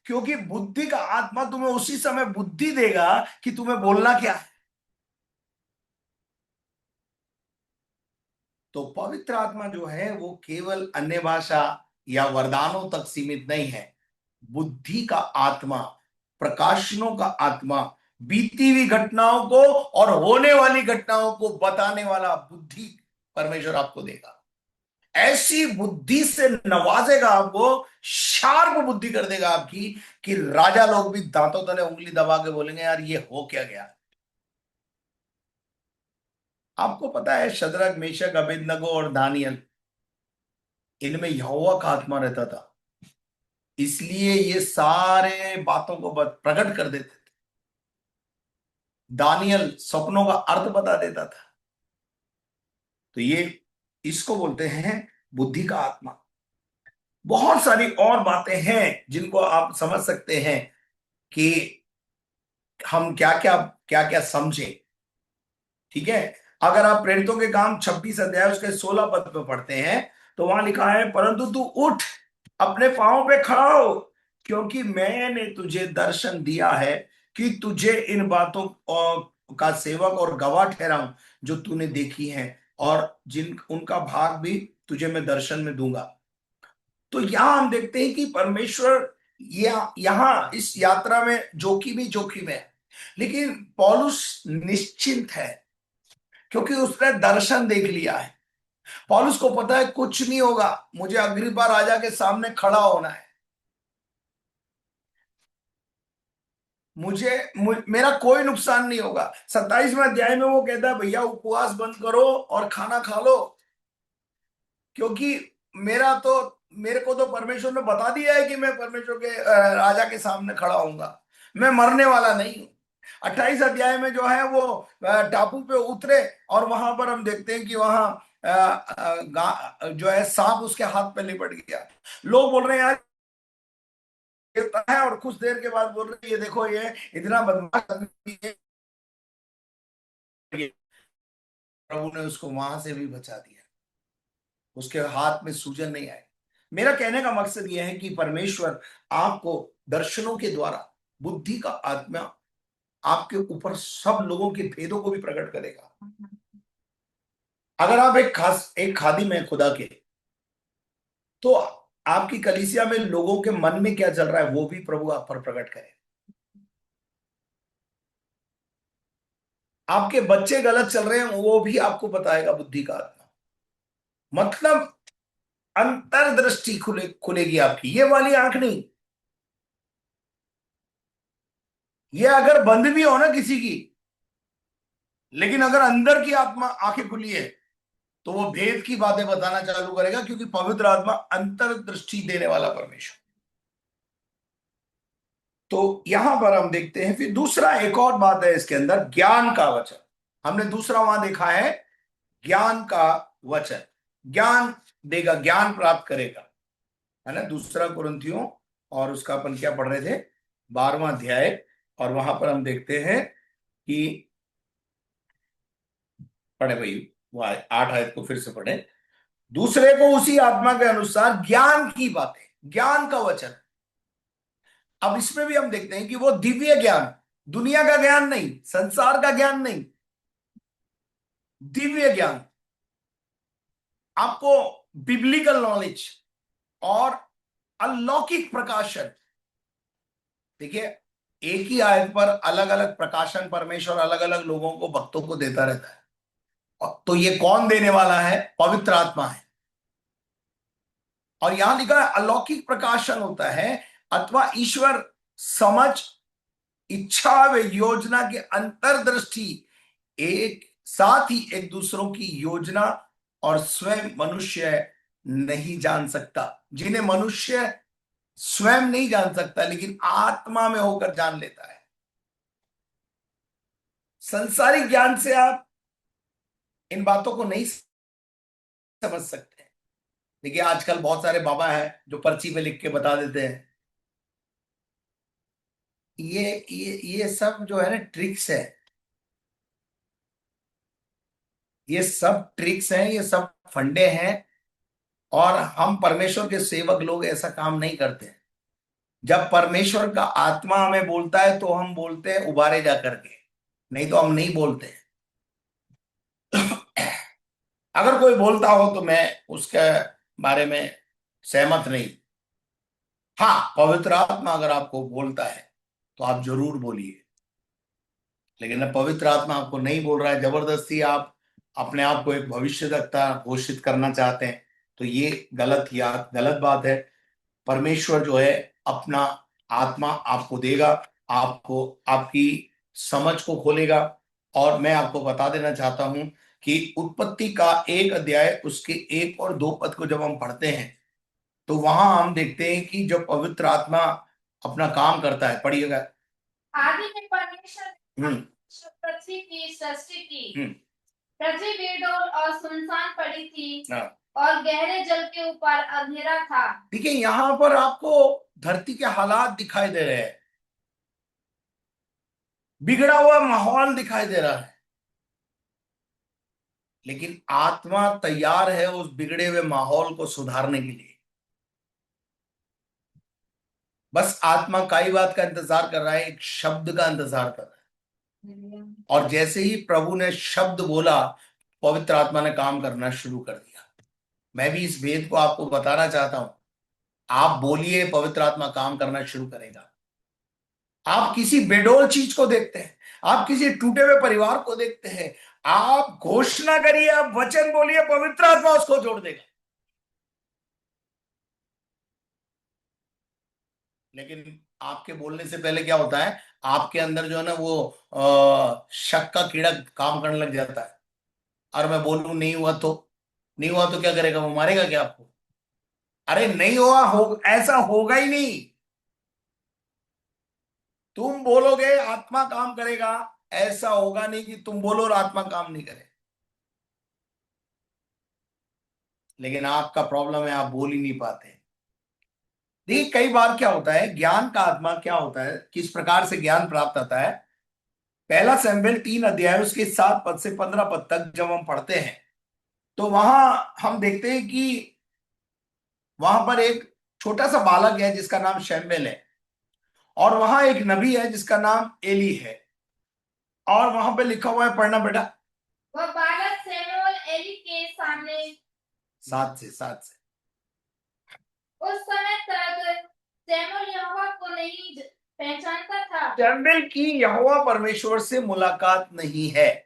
क्योंकि बुद्धि का आत्मा तुम्हें उसी समय बुद्धि देगा कि तुम्हें बोलना क्या है। तो पवित्र आत्मा जो है वो केवल अन्य भाषा या वरदानों तक सीमित नहीं है। बुद्धि का आत्मा, प्रकाशनों का आत्मा, बीती हुई घटनाओं को और होने वाली घटनाओं को बताने वाला बुद्धि परमेश्वर आपको देगा। ऐसी बुद्धि से नवाजेगा आपको, शार्प बुद्धि कर देगा आपकी कि राजा लोग भी दांतों तले उंगली दबा के बोलेंगे यार ये हो क्या गया। आपको पता है शद्रक, मेशक, अबेदनगो और दानियल, इनमें यहोवा का आत्मा रहता था, इसलिए ये सारे बातों को प्रकट कर देते थे। दानियल सपनों का अर्थ बता देता था। तो ये इसको बोलते हैं बुद्धि का आत्मा। बहुत सारी और बातें हैं जिनको आप समझ सकते हैं कि हम क्या क्या समझे। ठीक है, अगर आप प्रेरितों के काम 26 अध्याय उसके 16 पद में पढ़ते हैं तो वहां लिखा है, परंतु तू उठ, अपने पांवों पे खड़ा हो, क्योंकि मैंने तुझे दर्शन दिया है कि तुझे इन बातों का सेवक और गवाह ठहराऊं जो तूने देखी है, और जिन उनका भाग भी तुझे मैं दर्शन में दूंगा। तो यहां हम देखते हैं कि परमेश्वर यहां इस यात्रा में जोखिम ही जोखिम है, लेकिन पौलुस निश्चिंत है क्योंकि उसने दर्शन देख लिया है। पौलुस को पता है कुछ नहीं होगा, मुझे अग्रिप्पा राजा के सामने खड़ा होना है, मेरा कोई नुकसान नहीं होगा। 27वें अध्याय में वो कहता है भैया उपवास बंद करो और खाना खा लो, क्योंकि मेरे को तो परमेश्वर ने बता दिया है कि मैं परमेश्वर के राजा के सामने खड़ा होऊंगा, मैं मरने वाला नहीं हूं। 28 अध्याय में जो है वो टापू पे उतरे और वहां पर हम देखते हैं कि वहां जो है सांप उसके हाथ पे लिपट गया। लोग बोल रहे हैं यार देवता है, और कुछ देर के बाद बोल रहे हैं ये देखो ये इतना बदमाश आदमी है। प्रभु ने उसको वहां से भी बचा दिया, उसके हाथ में सूजन नहीं आई। मेरा कहने का मकसद यह है कि परमेश्वर आपको दर्शनों के द्वारा बुद्धि का आत्मा आपके ऊपर सब लोगों के भेदों को भी प्रकट करेगा। अगर आप एक खादिम है खुदा के, तो आपकी कलीसिया में लोगों के मन में क्या चल रहा है वो भी प्रभु आप पर प्रकट करे। आपके बच्चे गलत चल रहे हैं वो भी आपको बताएगा बुद्धि का आत्मा। मतलब अंतर्दृष्टि खुलेगी आपकी, ये वाली आंख नहीं। ये अगर बंद भी हो ना किसी की, लेकिन अगर अंदर की आत्मा आंखें खुली है तो वो भेद की बातें बताना चालू करेगा, क्योंकि पवित्र आत्मा अंतर्दृष्टि देने वाला परमेश्वर। तो यहां पर हम देखते हैं फिर दूसरा एक और बात है इसके अंदर, ज्ञान का वचन। हमने दूसरा वहां देखा है ज्ञान का वचन, ज्ञान देगा, ज्ञान प्राप्त करेगा, है ना। दूसरा कुरिन्थियों, और उसका अपन क्या पढ़ रहे थे, 12वां अध्याय, और वहां पर हम देखते हैं कि पढ़े भाई वो 8 आयत को फिर से पढ़े, दूसरे को उसी आत्मा के अनुसार ज्ञान की बातें, ज्ञान का वचन। अब इसमें भी हम देखते हैं कि वो दिव्य ज्ञान, दुनिया का ज्ञान नहीं, संसार का ज्ञान नहीं, दिव्य ज्ञान, आपको बिब्लिकल नॉलेज और अलौकिक प्रकाशन। देखिए, एक ही आयत पर अलग अलग प्रकाशन परमेश्वर अलग अलग लोगों को, भक्तों को देता रहता है। तो ये कौन देने वाला है? पवित्र आत्मा है। और यहां लिखा है अलौकिक प्रकाशन होता है, अथवा ईश्वर समझ, इच्छा व योजना की अंतर्दृष्टि, एक साथ ही एक दूसरों की योजना और स्वयं मनुष्य नहीं जान सकता। जिन्हें मनुष्य स्वयं नहीं जान सकता, लेकिन आत्मा में होकर जान लेता है। संसारिक ज्ञान से आप इन बातों को नहीं समझ सकते हैं। देखिए आजकल बहुत सारे बाबा हैं जो पर्ची पे लिख के बता देते हैं। ये सब जो है ना ट्रिक्स है। ये सब ट्रिक्स हैं, ये सब फंडे हैं। और हम परमेश्वर के सेवक लोग ऐसा काम नहीं करते हैं। जब परमेश्वर का आत्मा हमें बोलता है तो हम बोलते हैं उबारे जा करके, नहीं तो हम नहीं बोलते हैं। अगर कोई बोलता हो तो मैं उसके बारे में सहमत नहीं। हाँ, पवित्र आत्मा अगर आपको बोलता है तो आप जरूर बोलिए। लेकिन अब पवित्र आत्मा आपको नहीं बोल रहा है, जबरदस्ती आप अपने आप को एक भविष्यद्वक्ता घोषित करना चाहते हैं, तो ये गलत बात है। परमेश्वर जो है अपना आत्मा आपको देगा, आपको आपकी समझ को खोलेगा। और मैं आपको बता देना चाहता हूं कि उत्पत्ति का 1 अध्याय उसके 1 और 2 पद को जब हम पढ़ते हैं तो वहां हम देखते हैं कि जब पवित्र आत्मा अपना काम करता है, पढ़िएगा। आदि में परमेश्वर ने हम्म। पृथ्वी की सृष्टि की। हम्म। पृथ्वी बेडौल और सुनसान पड़ी थी, हाँ। और गहरे जल के ऊपर अंधेरा था। देखिए यहां पर आपको धरती के हालात दिखाई दे रहे हैं, बिगड़ा हुआ माहौल दिखाई दे रहा है, लेकिन आत्मा तैयार है उस बिगड़े हुए माहौल को सुधारने के लिए। बस आत्मा का ही बात का इंतजार कर रहा है, एक शब्द का इंतजार कर रहा है। और जैसे ही प्रभु ने शब्द बोला, पवित्र आत्मा ने काम करना शुरू कर दिया। मैं भी इस भेद को आपको बताना चाहता हूं। आप बोलिए, पवित्र आत्मा काम करना शुरू करेगा। आप किसी बेडोल चीज को देखते हैं, आप किसी टूटे हुए परिवार को देखते हैं, आप घोषणा करिए, आप वचन बोलिए, पवित्र आत्मा उसको जोड़ देगा। लेकिन आपके बोलने से पहले क्या होता है, आपके अंदर जो है ना वो शक का कीड़ा काम करने लग जाता है। और मैं बोलूं नहीं हुआ तो, नहीं हुआ तो क्या करेगा, वो मारेगा क्या आपको? अरे नहीं हुआ, ऐसा होगा ही नहीं। तुम बोलोगे आत्मा काम करेगा, ऐसा होगा नहीं कि तुम बोलो और आत्मा काम नहीं करे। लेकिन आपका प्रॉब्लम है, आप बोल ही नहीं पाते। देखिए कई बार क्या होता है, ज्ञान का आत्मा क्या होता है, किस प्रकार से ज्ञान प्राप्त होता है। 1 शमूएल 3 अध्याय उसके 7 पद से 15 पद तक जब हम पढ़ते हैं तो वहां हम देखते हैं कि वहां पर एक छोटा सा बालक है जिसका नाम शमूएल है, और वहां एक नबी है जिसका नाम एली है। और वहां पे लिखा हुआ है, पढ़ना बेटा। वह बालक शमूएल एली के सामने 7 से उस समय तक शमूएल यहोवा को नहीं पहचानता था। शमूएल की यहोवा परमेश्वर से मुलाकात नहीं है,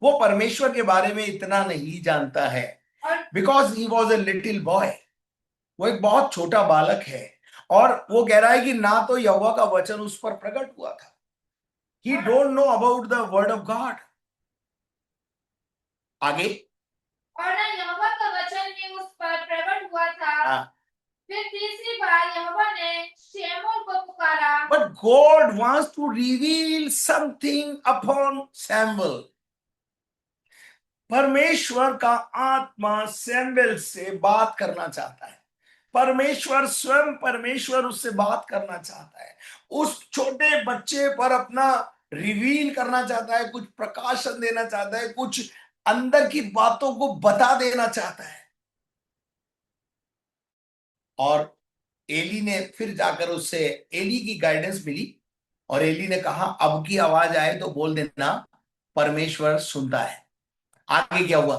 वो परमेश्वर के बारे में इतना नहीं जानता है, because he was a little boy. वो एक बहुत छोटा बालक है। और वो कह रहा है कि ना तो यहोवा का वचन उस पर प्रकट हुआ था। ही don't know about the word of God. आगे। और ना यहोवा का वचन भी उस पर प्रकट हुआ था। फिर तीसरी बार यहोवा ने शमूएल को पुकारा। But god wants to reveal something upon Samuel. परमेश्वर का आत्मा सैमुएल से बात करना चाहता है। परमेश्वर स्वयं, परमेश्वर उससे बात करना चाहता है, उस छोटे बच्चे पर अपना रिवील करना चाहता है, कुछ प्रकाशन देना चाहता है, कुछ अंदर की बातों को बता देना चाहता है। और एली ने फिर जाकर उससे, एली की गाइडेंस मिली, और एली ने कहा अब की आवाज आए तो बोल देना परमेश्वर सुनता है। आगे क्या हुआ?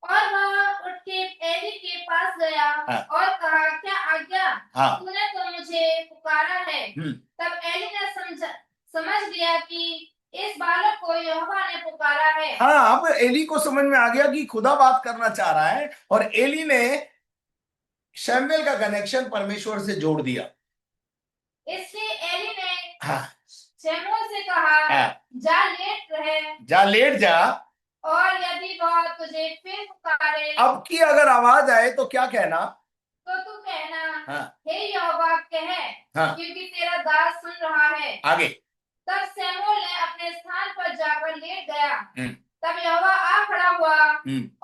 और वह उठ के एली के पास गया। हाँ। और कहा क्या आज्ञा? हाँ। तूने तो मुझे पुकारा है। तब एली ने समझ लिया कि इस बालक को यहोवा ने पुकारा है। हाँ, अब एली को समझ में आ गया कि खुदा बात करना चाह रहा है, और एली ने शमूएल का कनेक्शन परमेश्वर से जोड़ दिया। इसलिए एली ने हाँ। शमूएल से कहा, हाँ। जा लेट रहे, जा लेट जा, और यदि वह तुझे फिर पुकारे। अब की अगर आवाज आए तो क्या कहना? तो तू कहना, हाँ हे यहोवा कह, हाँ क्योंकि तेरा दास सुन रहा है। आगे। तब शमूएल ने अपने स्थान पर जाकर लेट गया। तब यहोवा आ खड़ा हुआ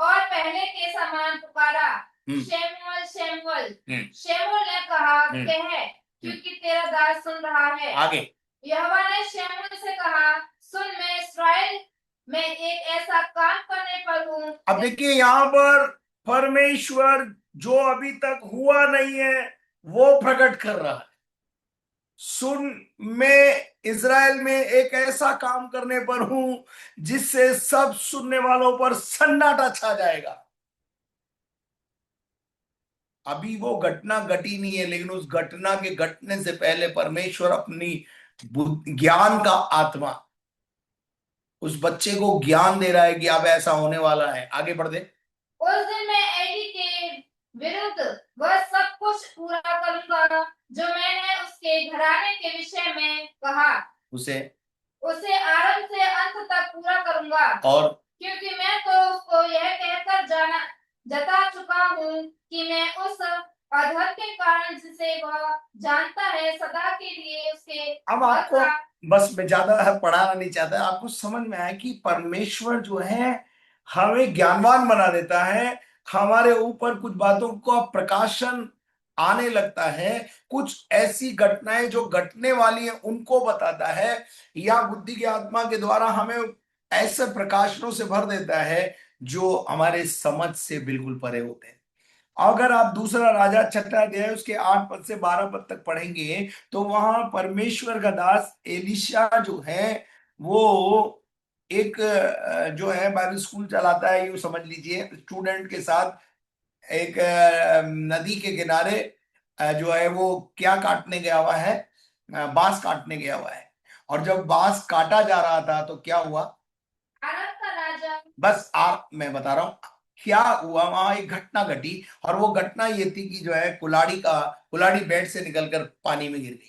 और पहले के समान पुकारा, शमूएल शमूएल। शमूएल ने कहा, कह, क्योंकि तेरा दास सुन रहा है। आगे। यहोवा ने शमूएल से कहा, सुन, मैं इस्राएल में एक ऐसा काम करने पर हूँ। अब देखिए यहाँ पर परमेश्वर जो अभी तक हुआ नहीं है वो प्रकट कर रहा है। सुन, मैं इज़राइल में एक ऐसा काम करने पर हूं जिससे सब सुनने वालों पर सन्नाटा छा जाएगा। अभी वो घटना घटी नहीं है, लेकिन उस घटना के घटने से पहले परमेश्वर अपनी ज्ञान का आत्मा उस बच्चे को ज्ञान दे रहा है कि अब ऐसा होने वाला है। आगे बढ़ दे। उस दिन मैं एली के विरुद्ध वह सब कुछ पूरा करूंगा जो मैंने उसके घराने के विषय में कहा। उसे आरंभ से अंत तक पूरा करूंगा। और क्योंकि मैं तो उसको यह कहकर जता चुका हूँ कि मैं उस अधर्म के कारण जिसे वह जानता है सदा के लिए उसके। अब आपको बस मैं ज्यादा पढ़ाना नहीं चाहता, आपको समझ में आया कि परमेश्वर जो है हमें ज्ञानवान बना देता है। हमारे ऊपर कुछ बातों का प्रकाशन आने लगता है, कुछ ऐसी घटनाएं जो घटने वाली है उनको बताता है, या बुद्धि की आत्मा के द्वारा हमें ऐसे प्रकाशनों से भर देता है जो हमारे समझ से बिल्कुल परे होते हैं। अगर आप दूसरा राजा छठा अध्याय उसके 8 पद से 12 पद तक पढ़ेंगे तो वहां परमेश्वर का दास एलिशा जो है वो एक जो है बाइबल स्कूल चलाता है, ये समझ लीजिए, स्टूडेंट के साथ एक नदी के किनारे जो है वो क्या काटने गया हुआ है, बांस काटने गया हुआ है। और जब बांस काटा जा रहा था तो क्या हुआ, अरब का राजा, बस आप मैं बता रहा हूं क्या हुआ, वहां एक घटना घटी। और वो घटना ये थी कि जो है कुलाड़ी बेड से निकलकर पानी में गिर गई।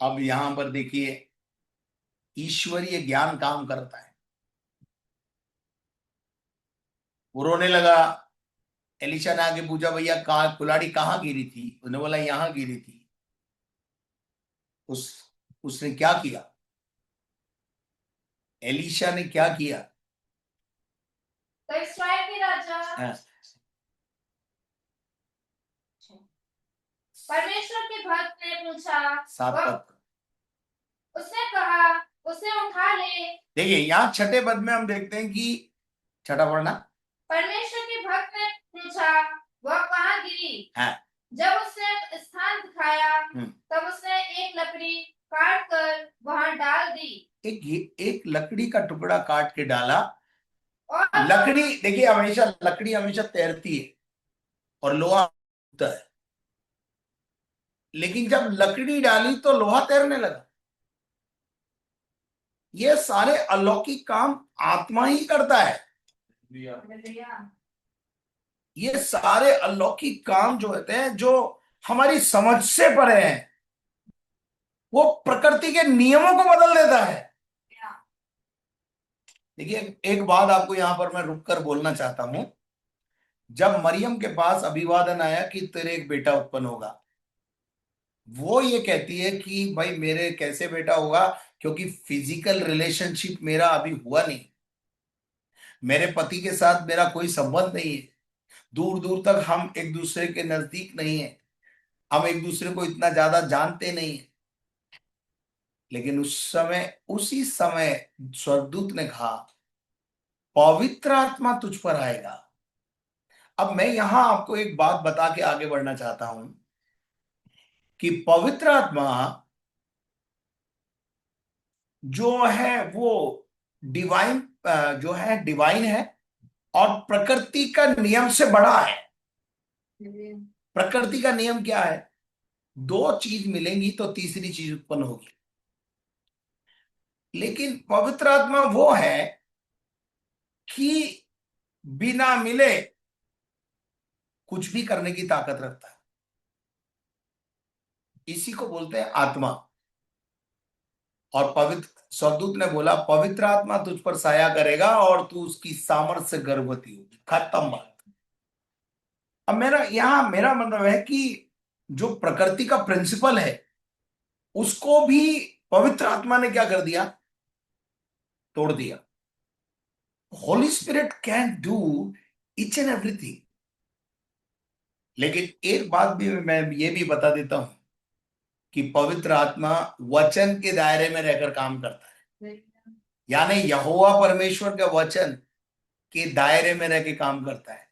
अब यहां पर देखिए ईश्वरीय ज्ञान काम करता है। वो रोने लगा। एलिशा ने आगे पूछा, भैया कहा कुलाड़ी कहाँ गिरी थी? उन्होंने बोला यहां गिरी थी। उस उसने क्या किया? एलिशा ने क्या किया? तो इस्राएल के राजा, हाँ, परमेश्वर के भक्त ने पूछा, सात पद, उसने कहा, उसे उठा ले। देखिए यहाँ छठे पद में हम देखते हैं कि छठा पढ़ना, परमेश्वर के भक्त ने पूछा, वह कहाँ गिरी? हाँ। जब उसने स्थान दिखाया तब उसने एक लकड़ी काट कर वहां डाल दी। एक लकड़ी का टुकड़ा काट के डाला। और लकड़ी देखिए लकड़ी हमेशा तैरती है और लोहा उड़ता है, लेकिन जब लकड़ी डाली तो लोहा तैरने लगा। ये सारे अलौकिक काम आत्मा ही करता है। ये सारे अलौकिक काम जो होते हैं जो हमारी समझ से परे हैं, वो प्रकृति के नियमों को बदल देता है। देखिए एक बात आपको यहां पर मैं रुक कर बोलना चाहता हूं। जब मरियम के पास अभिवादन आया कि तेरे एक बेटा उत्पन्न होगा, वो ये कहती है कि भाई मेरे कैसे बेटा होगा, क्योंकि फिजिकल रिलेशनशिप मेरा अभी हुआ नहीं, मेरे पति के साथ मेरा कोई संबंध नहीं है, दूर दूर तक हम एक दूसरे के नजदीक नहीं है, हम एक दूसरे को इतना ज्यादा जानते नहीं है। लेकिन उसी समय स्वर्गदूत ने कहा पवित्र आत्मा तुझ पर आएगा। अब मैं यहां आपको एक बात बता के आगे बढ़ना चाहता हूं कि पवित्र आत्मा जो है वो डिवाइन डिवाइन है और प्रकृति का नियम से बड़ा है। प्रकृति का नियम क्या है? दो चीज मिलेंगी तो तीसरी चीज उत्पन्न होगी। लेकिन पवित्र आत्मा वो है कि बिना मिले कुछ भी करने की ताकत रखता है। इसी को बोलते हैं आत्मा। और पवित्र स्वर्गदूत ने बोला, पवित्र आत्मा तुझ पर साया करेगा और तू उसकी सामर्थ्य से गर्भवती होगी। खत्म बात। अब मेरा मतलब है कि जो प्रकृति का प्रिंसिपल है उसको भी पवित्र आत्मा ने क्या कर दिया? तोड़ दिया। Holi spirit can do each and everything. लेकिन एक बात भी मैं ये भी बता देता हूं कि पवित्र आत्मा वचन के दायरे में रहकर काम करता है, यानी यहोवा परमेश्वर के वचन के दायरे में रह के काम करता है।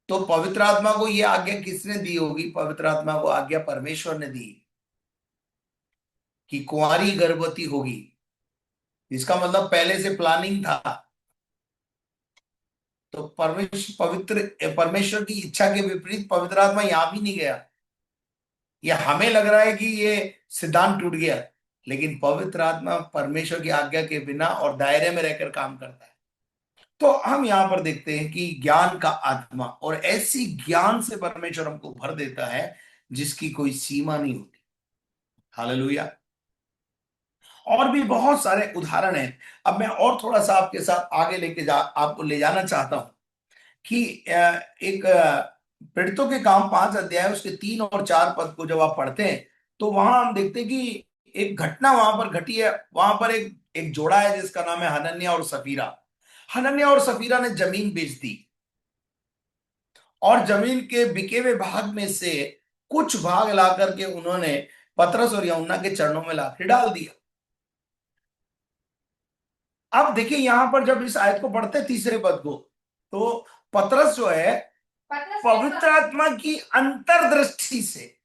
तो पवित्र आत्मा को यह आज्ञा किसने दी होगी? पवित्र आत्मा को आज्ञा परमेश्वर ने दी कि कुंवारी गर्भवती होगी। इसका मतलब पहले से प्लानिंग था। तो परमेश्वर की इच्छा के विपरीत पवित्र आत्मा यहां भी नहीं गया। ये हमें लग रहा है कि ये सिद्धांत टूट गया, लेकिन पवित्र आत्मा परमेश्वर की आज्ञा के बिना और दायरे में रहकर काम करता है। तो हम यहां पर देखते हैं कि ज्ञान का आत्मा, और ऐसी ज्ञान से परमेश्वर हमको भर देता है जिसकी कोई सीमा नहीं होती। हालेलुया। और भी बहुत सारे उदाहरण हैं। अब मैं और थोड़ा सा आपके साथ आगे आपको ले जाना चाहता हूं कि एक पीड़ितों के काम 5 अध्याय उसके 3 और 4 पद को जब आप पढ़ते हैं तो वहां हम देखते हैं कि एक घटना वहां पर घटी है। वहां पर एक एक जोड़ा है जिसका नाम है हनन्याह और सफीरा। हनन्याह और सफीरा ने जमीन बेच दी और जमीन के बिके हुए भाग में से कुछ भाग ला करके उन्होंने पतरस और यूहन्ना के चरणों में लाकर डाल दिया। अब देखिए यहां पर जब इस आयत को पढ़ते 3 पद को, तो पतरस जो है पवित्र आत्मा की अंतर्दृष्टि से,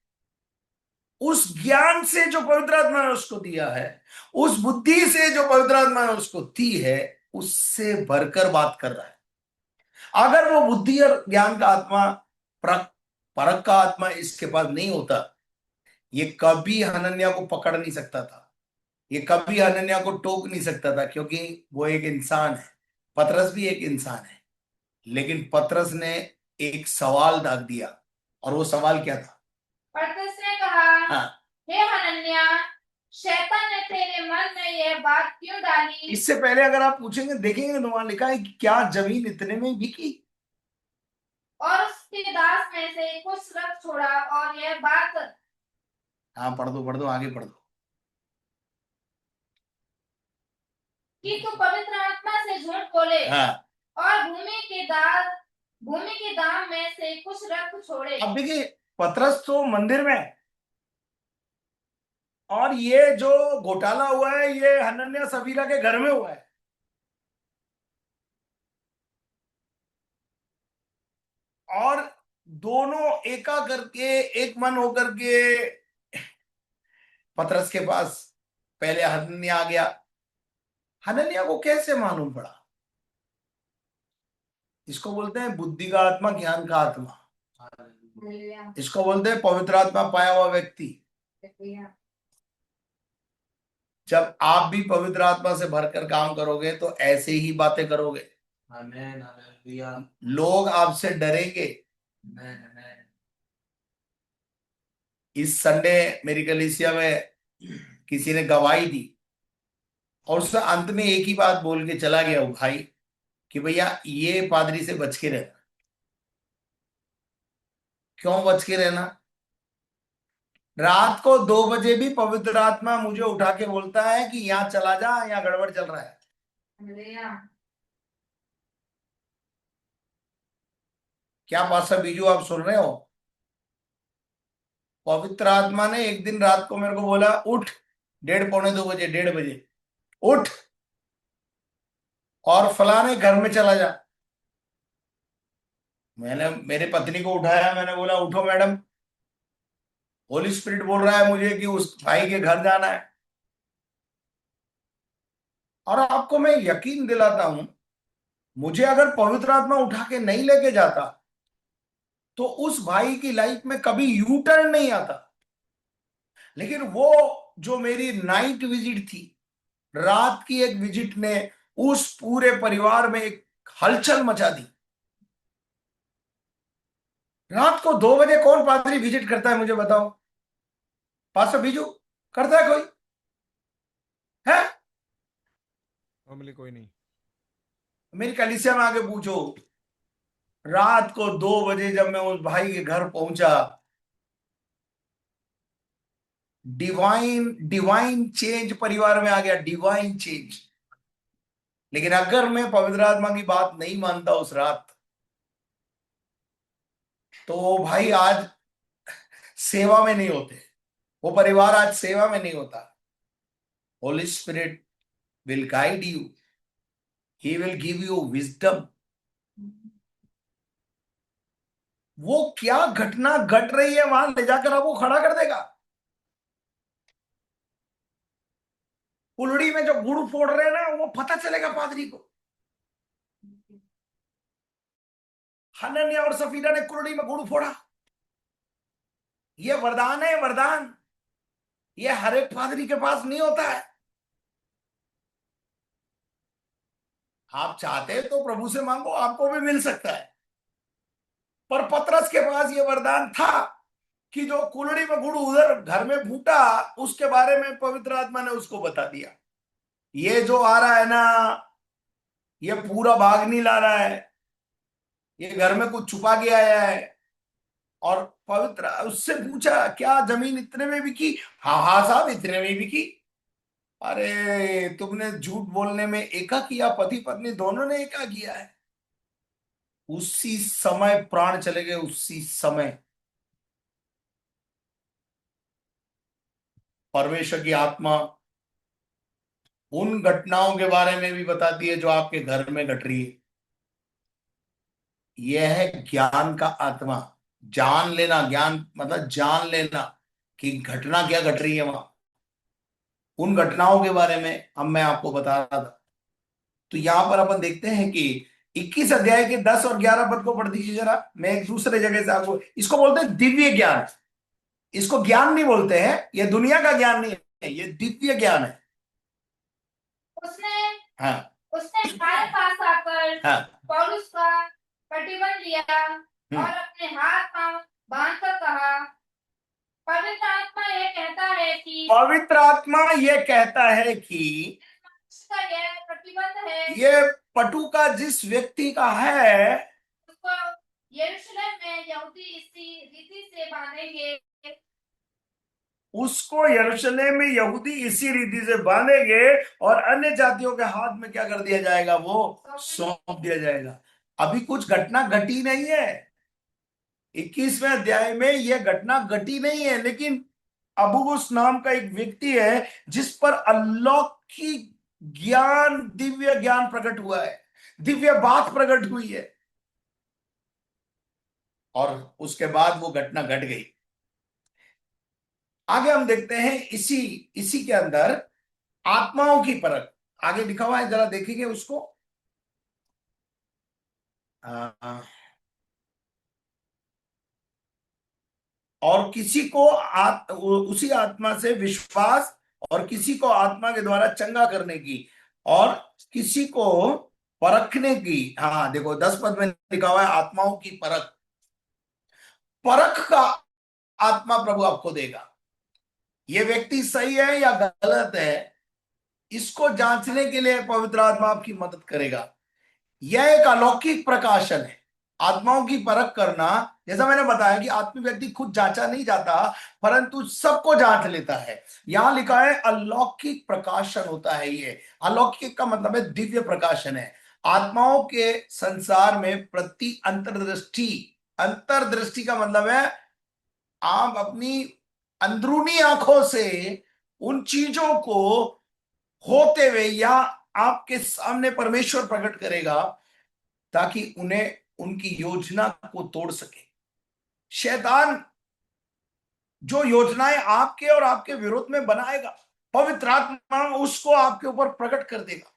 उस ज्ञान से जो पवित्र आत्मा ने उसको दिया है, उस बुद्धि से जो पवित्र आत्मा ने उसको दी है, उससे भरकर बात कर रहा है। अगर वो बुद्धि और ज्ञान का आत्मा, परख परख का आत्मा इसके पास नहीं होता, ये कभी हनन्याह को पकड़ नहीं सकता था, ये कभी हनन्याह को टोक नहीं सकता था, क्योंकि वो एक इंसान है। पतरस भी एक इंसान है। लेकिन पतरस ने एक सवाल दाग दिया, और वो सवाल क्या था? पतरस ने कहा, हाँ, हे हनन्याह, शैतान ने तेरे मन में यह बात क्यों डाली? इससे पहले अगर आप पूछेंगे, देखेंगे तो वहां लिखा है कि क्या जमीन इतने में बिकी और उसके दास में से कुछ रख छोड़ा, और यह बात। हाँ, पढ़ दो आगे पढ़ दो। कि तू पवित्र आत्मा से झूठ बोले, हाँ, और भूमि के दाम में से कुछ रख छोड़े। अब देखिए, पतरस तो मंदिर में है, और ये जो घोटाला हुआ है ये हनन्याह सफीरा के घर में हुआ है। और दोनों एका करके, एक मन होकर के पतरस के पास पहले हनन्याह आ गया। हनन्याह को कैसे मालूम पड़ा? इसको बोलते हैं बुद्धि का आत्मा, ज्ञान का आत्मा। इसको बोलते हैं पवित्र आत्मा पाया हुआ व्यक्ति। जब आप भी पवित्र आत्मा से भरकर काम करोगे तो ऐसे ही बातें करोगे। लोग आपसे डरेंगे। इस संडे मेरी कलीसिया में किसी ने गवाही दी, और उसने अंत में एक ही बात बोल के चला गया वो भाई, कि भैया ये पादरी से बच के रहना। क्यों बच के रहना? रात को 2 बजे भी पवित्र आत्मा मुझे उठा के बोलता है कि यहाँ चला जा, यहाँ गड़बड़ चल रहा है। क्या पास्टर बीजू आप सुन रहे हो? पवित्र आत्मा ने एक दिन रात को मेरे को बोला, उठ 1:30 पौने 2 बजे, 1:30 बजे उठ और फलाने घर में चला जा। मैंने मेरे पत्नी को उठाया, मैंने बोला, उठो मैडम, होली स्पिरिट बोल रहा है मुझे कि उस भाई के घर जाना है। और आपको मैं यकीन दिलाता हूं, मुझे अगर पवित्र आत्मा उठा के नहीं लेके जाता तो उस भाई की लाइफ में कभी यू टर्न नहीं आता। लेकिन वो जो मेरी नाइट विजिट थी, रात की एक विजिट ने उस पूरे परिवार में एक हलचल मचा दी। रात को 2 बजे कौन पादरी विजिट करता है मुझे बताओ? पास्टर बीजू करता है कोई? है। फैमिली कोई नहीं। मेरी कलीसिया में आके पूछो, रात को 2 बजे जब मैं उस भाई के घर पहुंचा, डिवाइन डिवाइन चेंज परिवार में आ गया, डिवाइन चेंज। लेकिन अगर मैं पवित्र आत्मा की बात नहीं मानता उस रात, तो वो भाई आज सेवा में नहीं होते, वो परिवार आज सेवा में नहीं होता। Holi spirit will guide you, he will give you wisdom. वो क्या घटना घट रही है वहां ले जाकर आपको खड़ा कर देगा। कुल्हड़ी में जो गुड़ फोड़ रहे हैं ना, वो पता चलेगा पादरी को। हनन्या और सफीरा ने कुल्हड़ी में गुड़ फोड़ा। ये वरदान है, वरदान। ये हर एक पादरी के पास नहीं होता है। आप चाहते हैं तो प्रभु से मांगो, आपको भी मिल सकता है। पर पतरस के पास ये वरदान था कि जो कुल्हड़ी में गुड़ उधर घर में फूटा, उसके बारे में पवित्र आत्मा ने उसको बता दिया। ये जो आ रहा है ना, ये पूरा भाग नहीं ला रहा है, ये घर में कुछ छुपा के आया है। और पवित्र उससे पूछा, क्या जमीन इतने में बिकी? हाँ हाँ साहब, इतने में बिकी। अरे तुमने झूठ बोलने में एका किया, पति पत्नी दोनों ने एका किया है। उसी समय प्राण चले गए, उसी समय। परमेश्वर की आत्मा उन घटनाओं के बारे में भी बताती है जो आपके घर में घट रही है। यह है ज्ञान का आत्मा। जान लेना, ज्ञान मतलब जान लेना कि घटना क्या घट रही है वहां। उन घटनाओं के बारे में अब मैं आपको बता रहा था। तो यहां पर अपन देखते हैं कि 21 अध्याय के 10 और 11 पद को पढ़ दीजिए जरा। मैं एक दूसरे जगह से आपको, इसको बोलते हैं दिव्य ज्ञान। इसको ज्ञान नहीं बोलते हैं, ये दुनिया का ज्ञान नहीं है, ये दिव्य ज्ञान है। उसने हाँ उसने हमारे पास आकर हाँ पौलुस का कटिबंध लिया और अपने हाथ पांव बांधकर कहा, पवित्र आत्मा ये कहता है कि पवित्र आत्मा ये कहता है कि इसका यह प्रतिबंध है, ये पटु का जिस व्यक्ति का है, उसको यरूशलेम में यहूदी इसी रीति से बांधेंगे, उसको यरूशलेम में यहूदी इसी रीति से बांधेंगे और अन्य जातियों के हाथ में क्या कर दिया जाएगा? वो सौंप दिया जाएगा। अभी कुछ घटना घटी नहीं है, 21वें अध्याय में यह घटना घटी नहीं है, लेकिन अबुगुस नाम का एक व्यक्ति है जिस पर अलौकिक ज्ञान, दिव्य ज्ञान प्रकट हुआ है, दिव्य बात प्रकट हुई है। और उसके बाद वो घटना घट गई। आगे हम देखते हैं इसी इसी के अंदर आत्माओं की परख आगे लिखा हुआ है, जरा देखेंगे उसको। और किसी को उसी आत्मा से विश्वास, और किसी को आत्मा के द्वारा चंगा करने की, और किसी को परखने की। हाँ देखो 10 पद में लिखा हुआ है आत्माओं की परख। परख का आत्मा प्रभु आपको देगा। ये व्यक्ति सही है या गलत है, इसको जांचने के लिए पवित्र आत्मा आपकी मदद करेगा। यह एक अलौकिक प्रकाशन है, आत्माओं की परख करना। जैसा मैंने बताया कि आत्मिक व्यक्ति खुद जांचा नहीं जाता, परंतु सबको जांच लेता है। यहां लिखा है अलौकिक प्रकाशन होता है। ये अलौकिक का मतलब है दिव्य प्रकाशन है। आत्माओं के संसार में प्रति अंतर्दृष्टि, अंतर्दृष्टि का मतलब है आप अपनी अंदरूनी आंखों से उन चीजों को होते हुए या आपके सामने परमेश्वर प्रकट करेगा, ताकि उन्हें उनकी योजना को तोड़ सके। शैतान जो योजनाएं आपके और आपके विरोध में बनाएगा, पवित्र आत्मा उसको आपके ऊपर प्रकट कर देगा।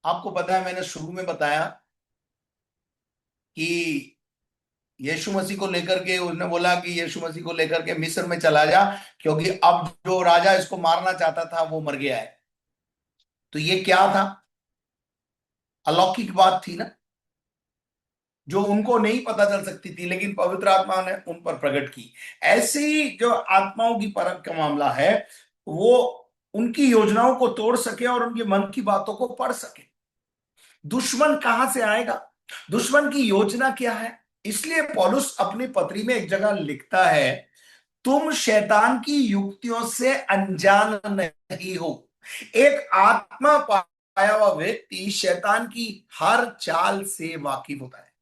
आपको पता है, मैंने शुरू में बताया कि यीशु मसीह को लेकर के उसने बोला कि यीशु मसीह को लेकर के मिस्र में चला जा, क्योंकि अब जो राजा इसको मारना चाहता था वो मर गया है। तो ये क्या था? अलौकिक बात थी ना, जो उनको नहीं पता चल सकती थी, लेकिन पवित्र आत्मा ने उन पर प्रकट की। ऐसी जो आत्माओं की परख का मामला है, वो उनकी योजनाओं को तोड़ सके और उनके मन की बातों को पढ़ सके। दुश्मन कहां से आएगा? दुश्मन की योजना क्या है? इसलिए पौलुस अपनी पत्री में एक जगह लिखता है, तुम शैतान की युक्तियों से अनजान नहीं हो। एक आत्मा पाया हुआ व्यक्ति शैतान की हर चाल से वाकिफ होता है।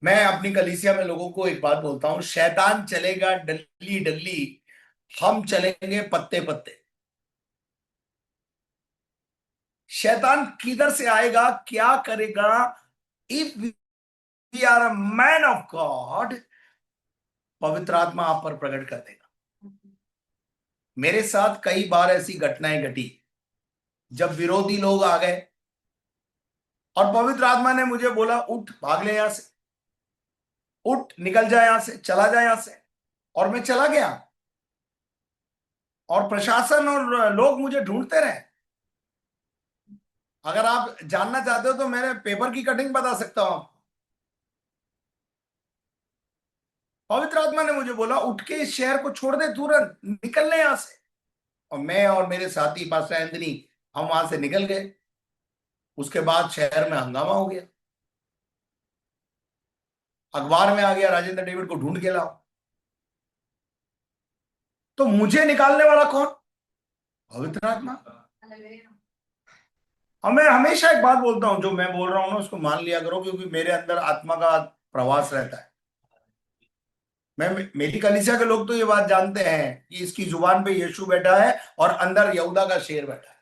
मैं अपनी कलीसिया में लोगों को एक बात बोलता हूं, शैतान चलेगा डल्ली डल्ली, हम चलेंगे पत्ते पत्ते। शैतान किधर से आएगा, क्या करेगा? If we are a man of god, पवित्र आत्मा आप पर प्रकट कर देगा। मेरे साथ कई बार ऐसी घटनाएं घटी जब विरोधी लोग आ गए और पवित्र आत्मा ने मुझे बोला, उठ भाग ले यहां से, उठ निकल जाए यहां से, चला जाए यहां से। और मैं चला गया और प्रशासन और लोग मुझे ढूंढते रहे। अगर आप जानना चाहते हो तो मेरे पेपर की कटिंग बता सकता हूं आपको। पवित्र आत्मा ने मुझे बोला, उठ के इस शहर को छोड़ दे, तुरंत निकल ले यहां से। और मैं और मेरे साथी पास्टर एंथनी, हम वहां से निकल गए। उसके बाद शहर में हंगामा हो गया, अखबार में आ गया, राजेंद्र डेविड को ढूंढ के लाओ। तो मुझे निकालने वाला कौन? पवित्र आत्मा। और मैं हमेशा एक बात बोलता हूं, जो मैं बोल रहा हूं ना उसको मान लिया करो, क्योंकि मेरे अंदर आत्मा का प्रवास रहता है। मैं मेरी कलीसिया के लोग तो ये बात जानते हैं कि इसकी जुबान पे यीशु बैठा है और अंदर यहूदा का शेर बैठा है,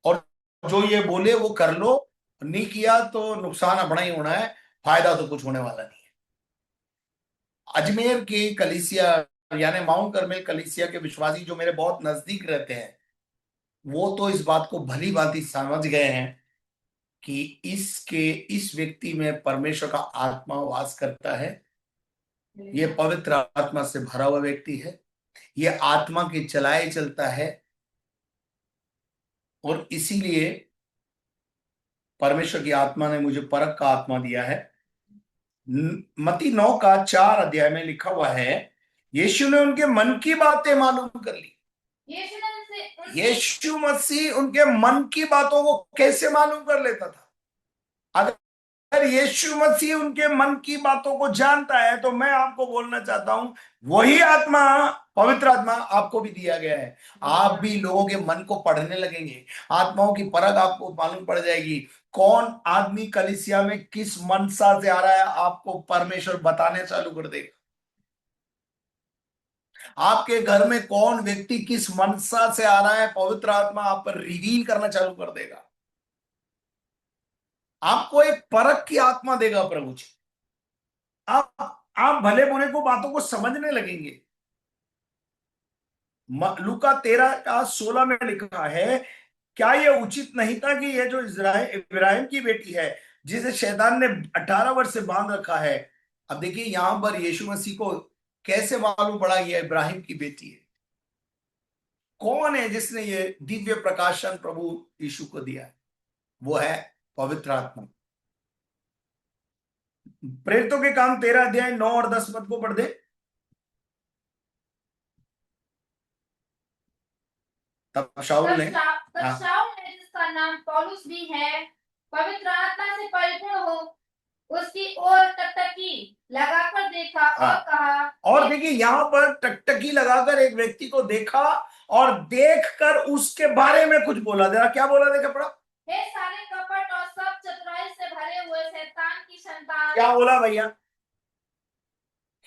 और जो ये बोले वो कर लो, नहीं किया तो नुकसान अपना ही होना है, फायदा तो कुछ होने वाला नहीं है। अजमेर की कलीसिया यानी माउंट करमेल कलीसिया के विश्वासी जो मेरे बहुत नजदीक रहते हैं, वो तो इस बात को भली भांति समझ गए हैं कि इस व्यक्ति में परमेश्वर का आत्मा वास करता है। ये पवित्र आत्मा से भरा हुआ व्यक्ति है, ये आत्मा के चलाए चलता है। और इसीलिए परमेश्वर की आत्मा ने मुझे परख का आत्मा दिया है। मत्ती 9 का 4 अध्याय में लिखा हुआ है, यीशु ने उनके मन की बातें मालूम कर ली। यीशु मसीह उनके मन की बातों को कैसे मालूम कर लेता था? अगर यीशु मसीह उनके मन की बातों को जानता है, तो मैं आपको बोलना चाहता हूं, वही आत्मा, पवित्र आत्मा आपको भी दिया गया है। आप भी लोगों के मन को पढ़ने लगेंगे, आत्माओं की परख आपको मालूम पड़ जाएगी। कौन आदमी कलीसिया में किस मनसा से आ रहा है, आपको परमेश्वर बताने चालू कर देगा। आपके घर में कौन व्यक्ति किस मनसा से आ रहा है, पवित्र आत्मा आप पर रिवील करना चालू कर देगा। आपको एक परख की आत्मा देगा प्रभु जी। आप भले बुरे को बातों को समझने लगेंगे। लूका 13 का 16 में लिखा है, क्या यह उचित नहीं था कि यह जो इब्राहिम की बेटी है, जिसे शैतान ने 18 वर्ष से बांध रखा है। अब देखिए यहां पर यीशु मसीह को कैसे मालूम पड़ा ये इब्राहिम की बेटी है? कौन है जिसने ये दिव्य प्रकाशन प्रभु यीशु को दिया है? वो है पवित्र आत्मा। प्रेरितों के काम 13 अध्याय 9 और 10 पद को पढ़ दे। तब शाऊल ने जिसका नाम पौलुस भी है, पवित्र आत्मा से परिपूर्ण हो, उसकी ओर टकटकी लगाकर देखा और कहा। और देखिए यहां पर टकटकी लगाकर एक व्यक्ति को देखा और देखकर उसके बारे में कुछ बोला। जरा क्या बोला, देखा पड़ा? हे सारे कपट और सब चतुराई से भरे हुए शैतान की संतान। क्या बोला भैया?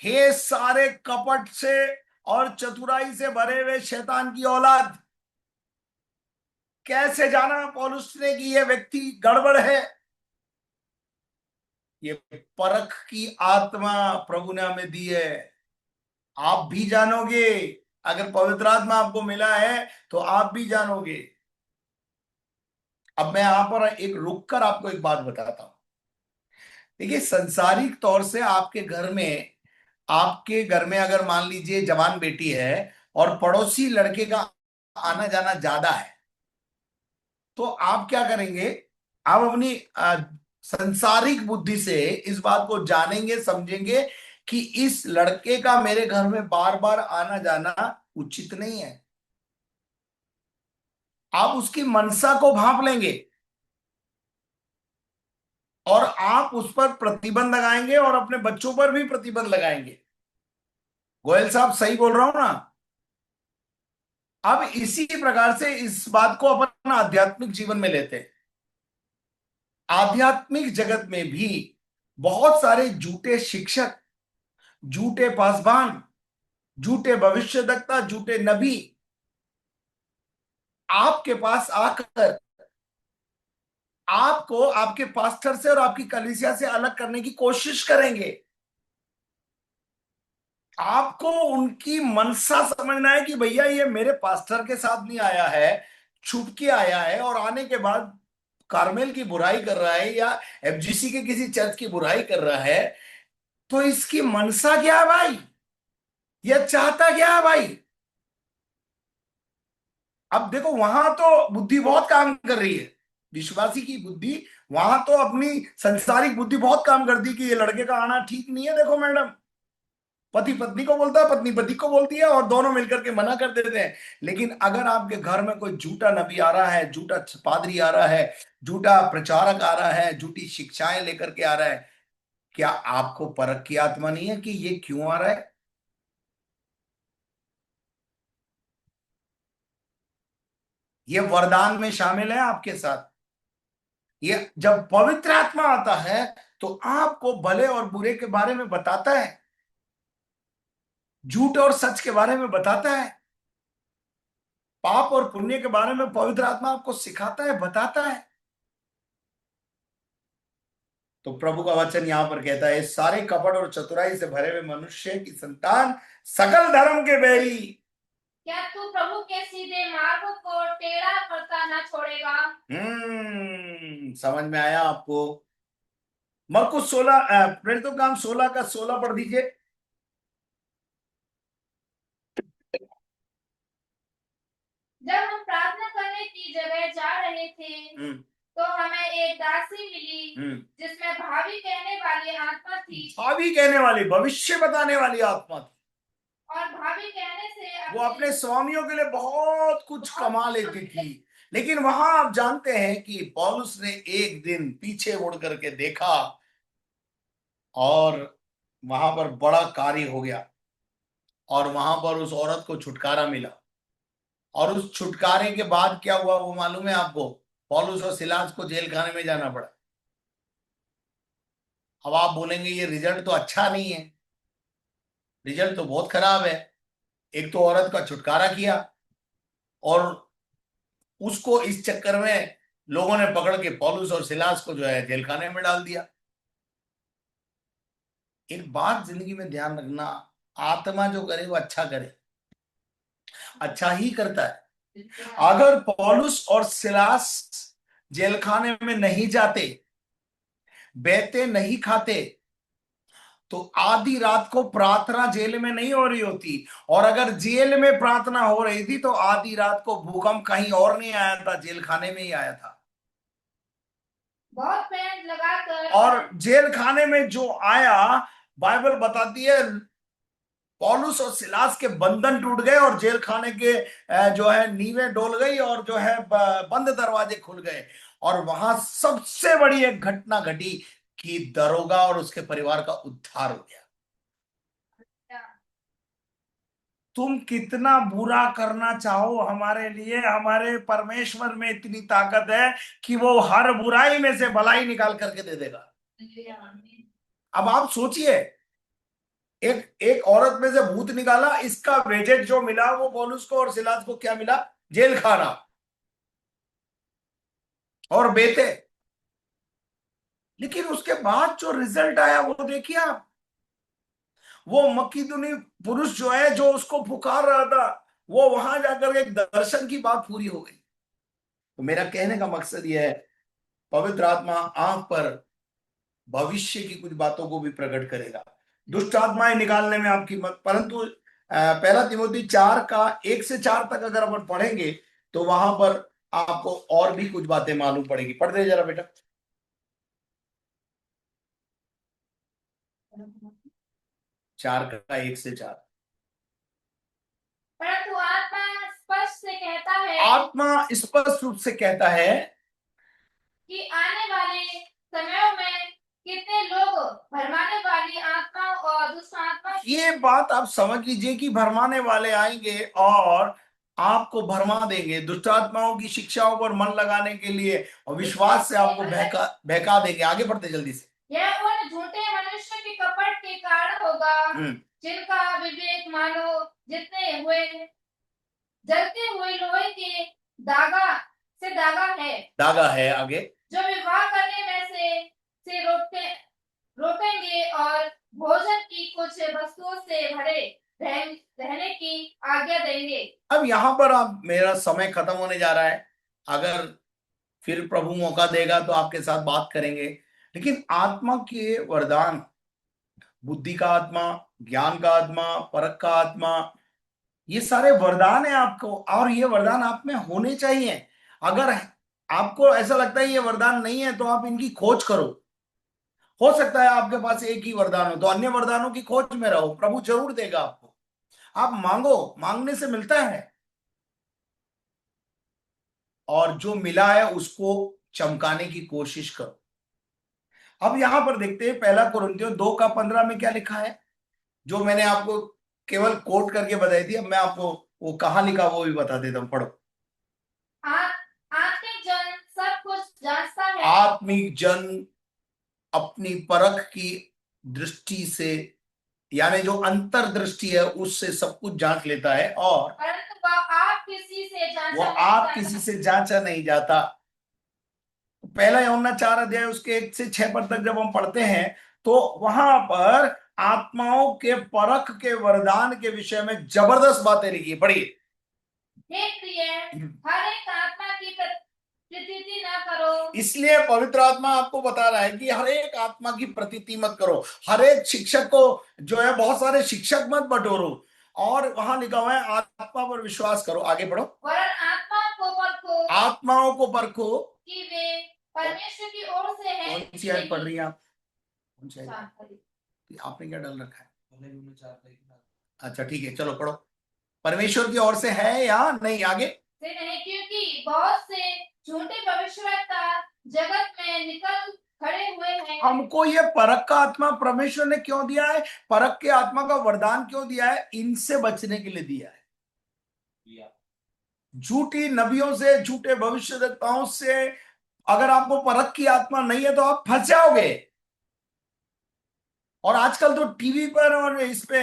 हे सारे कपट से और चतुराई से भरे हुए शैतान की औलाद। कैसे जाना पौलुस ने कि यह व्यक्ति गड़बड़ है? ये परख की आत्मा प्रभु ने हमें दी है। आप भी जानोगे, अगर पवित्र आत्मा आपको मिला है तो आप भी जानोगे। अब मैं यहां पर एक रुककर आपको एक बात बताता हूं। देखिए संसारिक तौर से आपके घर में अगर मान लीजिए जवान बेटी है और पड़ोसी लड़के का आना जाना ज्यादा है, तो आप क्या करेंगे? आप अपनी संसारिक बुद्धि से इस बात को जानेंगे, समझेंगे कि इस लड़के का मेरे घर में बार बार आना जाना उचित नहीं है। आप उसकी मनसा को भांप लेंगे और आप उस पर प्रतिबंध लगाएंगे और अपने बच्चों पर भी प्रतिबंध लगाएंगे। गोयल साहब सही बोल रहा हूं ना? अब इसी प्रकार से इस बात को अपन आध्यात्मिक जीवन में लेते हैं। आध्यात्मिक जगत में भी बहुत सारे झूठे शिक्षक, झूठे पासवान, झूठे भविष्यद्वक्ता, झूठे नबी आपके पास आकर आपको आपके पास्टर से और आपकी कलीसिया से अलग करने की कोशिश करेंगे। आपको उनकी मनसा समझना है कि भैया ये मेरे पास्टर के साथ नहीं आया है, छुप के आया है और आने के बाद कार्मेल की बुराई कर रहा है या एफजीसी के किसी चर्च की बुराई कर रहा है, तो इसकी मनसा क्या है भाई? यह चाहता क्या है भाई? अब देखो, वहां तो बुद्धि बहुत काम कर रही है, विश्वासी की बुद्धि वहां तो अपनी संसारिक बुद्धि बहुत काम करती कि ये लड़के का आना ठीक नहीं है। देखो मैडम, पति पत्नी को बोलता है, पत्नी पति को बोलती है और दोनों मिलकर के मना कर देते हैं। लेकिन अगर आपके घर में कोई झूठा नबी आ रहा है, झूठा पादरी आ रहा है, झूठा प्रचारक आ रहा है, झूठी शिक्षाएं लेकर के आ रहा है, क्या आपको परख की आत्मा नहीं है कि ये क्यों आ रहा है? ये वरदान में शामिल है आपके साथ। ये जब पवित्र आत्मा आता है तो आपको भले और बुरे के बारे में बताता है, झूठ और सच के बारे में बताता है, पाप और पुण्य के बारे में पवित्र आत्मा आपको सिखाता है, बताता है। तो प्रभु का वचन यहां पर कहता है, सारे कपट और चतुराई से भरे हुए मनुष्य की संतान, सकल धर्म के बैरी, क्या तू प्रभु के सीधे मार्ग को टेढ़ा करता न छोड़ेगा? समझ में आया आपको? मरकुस 16 प्रेरितों का काम 16 का 16 पढ़ दीजिए। जब हम प्रार्थना करने की जगह जा रहे थे तो हमें एक दासी मिली जिसमें भावी कहने वाली आत्मा थी। भावी कहने वाली, भविष्य बताने वाली आत्मा थी। और भाभी कहने से वो अपने स्वामियों के लिए बहुत कुछ कमा लेती थी। लेकिन वहां आप जानते हैं कि पौलुस ने एक दिन पीछे मुड़ करके देखा और वहां पर बड़ा कार्य हो गया और वहां पर उस औरत को छुटकारा मिला। और उस छुटकारे के बाद क्या हुआ वो मालूम है आपको? पौलुस और सिलास को जेल खाने में जाना पड़ा। अब आप बोलेंगे ये रिजल्ट तो अच्छा नहीं है। रिजल्ट तो बहुत खराब है। एक तो औरत का छुटकारा किया और उसको इस चक्कर में लोगों ने पकड़ के पौलुस और सिलास को जो है जेल खाने में डाल दिया। एक बात जिंदगी में ध्यान रखना, आत्मा जो करे वो अच्छा करे, अच्छा ही करता है। अगर पौलुस और सिलास जेल खाने में नहीं जाते, बैठते नहीं खाते, तो आधी रात को प्रार्थना जेल में नहीं हो रही होती। और अगर जेल में प्रार्थना हो रही थी तो आधी रात को भूकंप कहीं और नहीं आया था, जेल खाने में ही आया था। बहुत पेड़ लगाकर और जेल खाने में जो आया, बाइबल बताती है पौलुस और सिलास के बंधन टूट गए और जेल खाने के जो है नींवें डोल गई और जो है बंद दरवाजे खुल गए। और वहां सबसे बड़ी एक घटना घटी कि दरोगा और उसके परिवार का उद्धार हो गया। तुम कितना बुरा करना चाहो हमारे लिए, हमारे परमेश्वर में इतनी ताकत है कि वो हर बुराई में से भलाई निकाल करके दे देगा। अब आप सोचिए, एक एक औरत में से भूत निकाला, इसका वेजेट जो मिला वो पौलुस को और सिलास को क्या मिला? जेल खाना और बेटे। लेकिन उसके बाद जो रिजल्ट आया वो देखिए आप। वो मकीदुनी पुरुष जो है, जो उसको पुकार रहा था, वो वहां जाकर एक दर्शन की बात पूरी हो गई। तो मेरा कहने का मकसद यह है, पवित्र आत्मा आप पर भविष्य की कुछ बातों को भी प्रकट करेगा, दुष्ट आत्माएं निकालने में आपकी मत। परंतु पहला तिमोथी 4 का 1 से 4 तक अगर अपन पढ़ेंगे तो वहां पर आपको और भी कुछ बातें मालूम पड़ेगी। पढ़ दे जरा बेटा। 4 का 1 से 4। परंतु आत्मा स्पष्ट से कहता है, आत्मा स्पष्ट रूप से कहता है कि आने वाले समयों में कितने लोग भरमाने वाली आत्मा और दुष्ट आत्मा। ये बात आप समझ लीजिए कि भरमाने वाले आएंगे और आपको भरमा देंगे, दुष्ट आत्माओं की शिक्षाओं पर मन लगाने के लिए और विश्वास से आपको बहका देंगे। आगे बढ़ते जल्दी से। यह उन झूठे मनुष्य के कपट के कारण होगा जिनका विवेक मानो जितने हुए जलते हुए लोहे के दागा है आगे, जो विवाह करने में से रोकेंगे और भोजन की कुछ वस्तुओं से भरे रहने की आज्ञा देंगे। अब यहाँ पर आप, मेरा समय खत्म होने जा रहा है, अगर फिर प्रभु मौका देगा तो आपके साथ बात करेंगे। लेकिन आत्मा के वरदान, बुद्धि का आत्मा, ज्ञान का आत्मा, परख का आत्मा, ये सारे वरदान है आपको, और ये वरदान आप में होने चाहिए। अगर आपको ऐसा लगता है ये वरदान नहीं है तो आप इनकी खोज करो। हो सकता है आपके पास एक ही वरदान हो, तो अन्य वरदानों की खोज में रहो, प्रभु जरूर देगा आपको। आप मांगो, मांगने से मिलता है, और जो मिला है उसको चमकाने की कोशिश करो। अब यहां पर देखते हैं 1 कुरिन्थियों 2:15 में क्या लिखा है, जो मैंने आपको केवल कोट करके बताई थी। अब मैं आपको वो कहां लिखा वो भी बता देता हूं, पढ़ो। आत्मिक जन सब कुछ जांचता है। आत्मिक जन अपनी परख की दृष्टि से, यानी जो अंतर्दृष्टि है उससे सब कुछ जांच लेता है, और परंतु वह आप किसी से जांचा नहीं जाता। 1 यूहन्ना 4 अध्याय उसके 1 से 6 पद तक जब हम पढ़ते हैं तो वहां पर आत्माओं के परख के वरदान के विषय में जबरदस्त बातें लिखी। पढ़िए। हे प्रिय, हर एक आत्मा की प्रतीति न करो। इसलिए पवित्र आत्मा आपको बता रहा है कि हर एक आत्मा की प्रतीति मत करो, हर एक शिक्षक को जो है, बहुत सारे शिक्षक मत बटोरो, और वहां लिखा हुआ है आत्मा पर विश्वास करो। आगे बढ़ो। वरन आत्माओं को परखो कि वे परमेश्वर की ओर से हैं। कौन सी आयत पढ़ रही है आप? कौन सी आयत? आपने क्या डाल रखा है? अच्छा ठीक है, चलो पढ़ो। परमेश्वर की ओर से है या नहीं? आगे से नहीं, क्योंकि बहुत से झूठे भविष्यवक्ता जगत में निकल खड़े हुए हैं। हमको ये परख का आत्मा परमेश्वर ने क्यों दिया है, परख के आत्मा का वरदान क्यों दिया है? इनसे बचने के लिए दिया है। झूठी नबियों से, झूठे भविष्यवक्ताओं से अगर आपको परख की आत्मा नहीं है तो आप फंस जाओगे। और आजकल तो टीवी पर और इस पे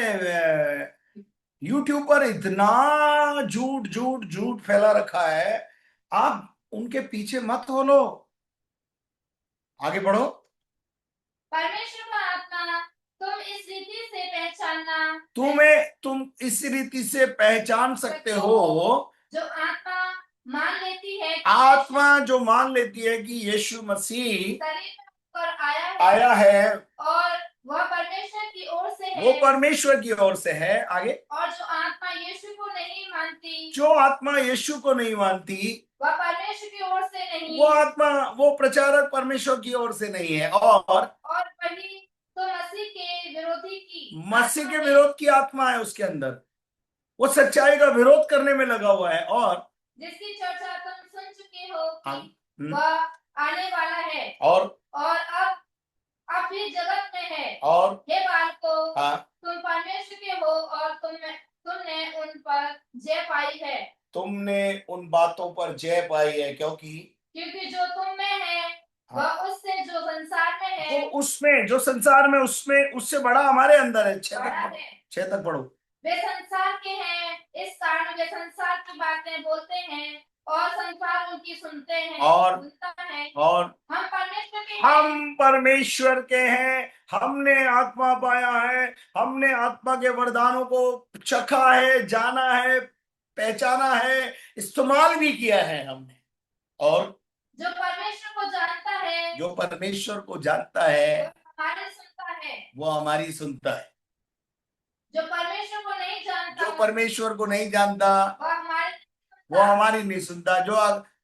यूट्यूब पर इतना झूठ झूठ झूठ फैला रखा है, आप उनके पीछे मत हो लो। आगे बढ़ो। परमेश्वर का आत्मा तुम इस रीति से तुम इस रीति से पहचान सकते हो, जो आत्मा मान लेती है, आत्मा जो मान लेती है कि यीशु मसीह पर आया है और वह परमेश्वर की ओर से है। वो परमेश्वर की ओर से है। आगे, और जो आत्मा यीशु को नहीं मानती, जो आत्मा यीशु को नहीं मानती, वह परमेश्वर की ओर से नहीं, वो आत्मा, वो प्रचारक परमेश्वर की ओर से नहीं है। और वही तो मसीह के विरोध की आत्मा है उसके अंदर, वो सच्चाई का विरोध करने में लगा हुआ है, और जिसकी चर्चा तुम सुन चुके हो कि वह आने वाला है और अब भी जगत में है। और हे बालकों, तुम परमेश्वर के हो और तुमने उन पर जय पाई है। तुमने उन बातों पर जय पाई है, क्योंकि जो तुम में है वह उससे जो संसार में है, तो उसमें जो संसार में उसमें उससे बड़ा हमारे अंदर है। 6 तक पढ़ो। वे संसार के हैं, इस कारण वे संसार की बातें बोलते हैं और संसार उनकी सुनते हैं और हम परमेश्वर के हैं, हमने आत्मा पाया है, हमने आत्मा के वरदानों को चखा है, जाना है, पहचाना है, इस्तेमाल भी किया है हमने। और जो परमेश्वर को जानता है वो हमारी सुनता है। जो परमेश्वर को नहीं जानता वो हमारी नहीं सुनता।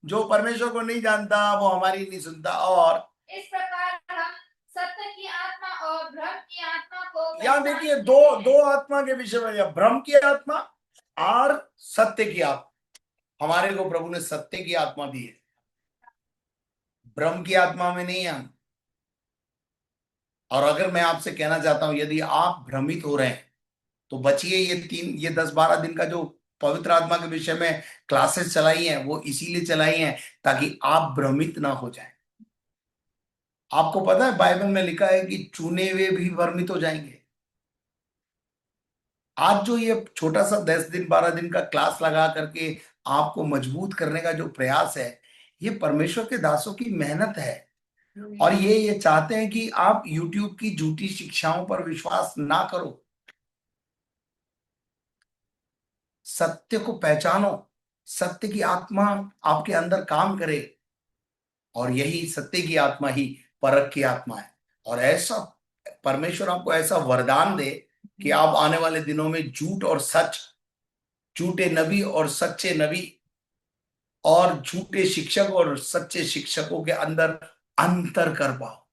जो परमेश्वर को नहीं जानता वो हमारी नहीं सुनता। और इस प्रकार हम सत्य की आत्मा और भ्रम की आत्मा को यहाँ देखिए दो दो आत्मा के विषय में, या भ्रम की आत्मा और सत्य की आत्मा। हमारे को प्रभु ने सत्य की आत्मा दी है, भ्रम की आत्मा में नहीं हम। और अगर मैं आपसे कहना चाहता हूं, यदि आप भ्रमित हो रहे हैं तो बचिए। ये 10-12 दिन का जो पवित्र आत्मा के विषय में क्लासेस चलाई हैं, वो इसीलिए चलाई हैं ताकि आप भ्रमित ना हो जाएं। आपको पता है बाइबल में लिखा है कि चुने हुए भी भ्रमित हो जाएंगे। आज जो ये छोटा सा 10 दिन 12 दिन का क्लास लगा करके आपको मजबूत करने का जो प्रयास है, ये परमेश्वर के दासों की मेहनत है। और ये चाहते हैं कि आप YouTube की झूठी शिक्षाओं पर विश्वास ना करो, सत्य को पहचानो, सत्य की आत्मा आपके अंदर काम करे। और यही सत्य की आत्मा ही परख की आत्मा है। और ऐसा परमेश्वर आपको ऐसा वरदान दे कि आप आने वाले दिनों में झूठ और सच, झूठे नबी और सच्चे नबी, और झूठे शिक्षक और सच्चे शिक्षकों के अंदर अंतर कर पाओ।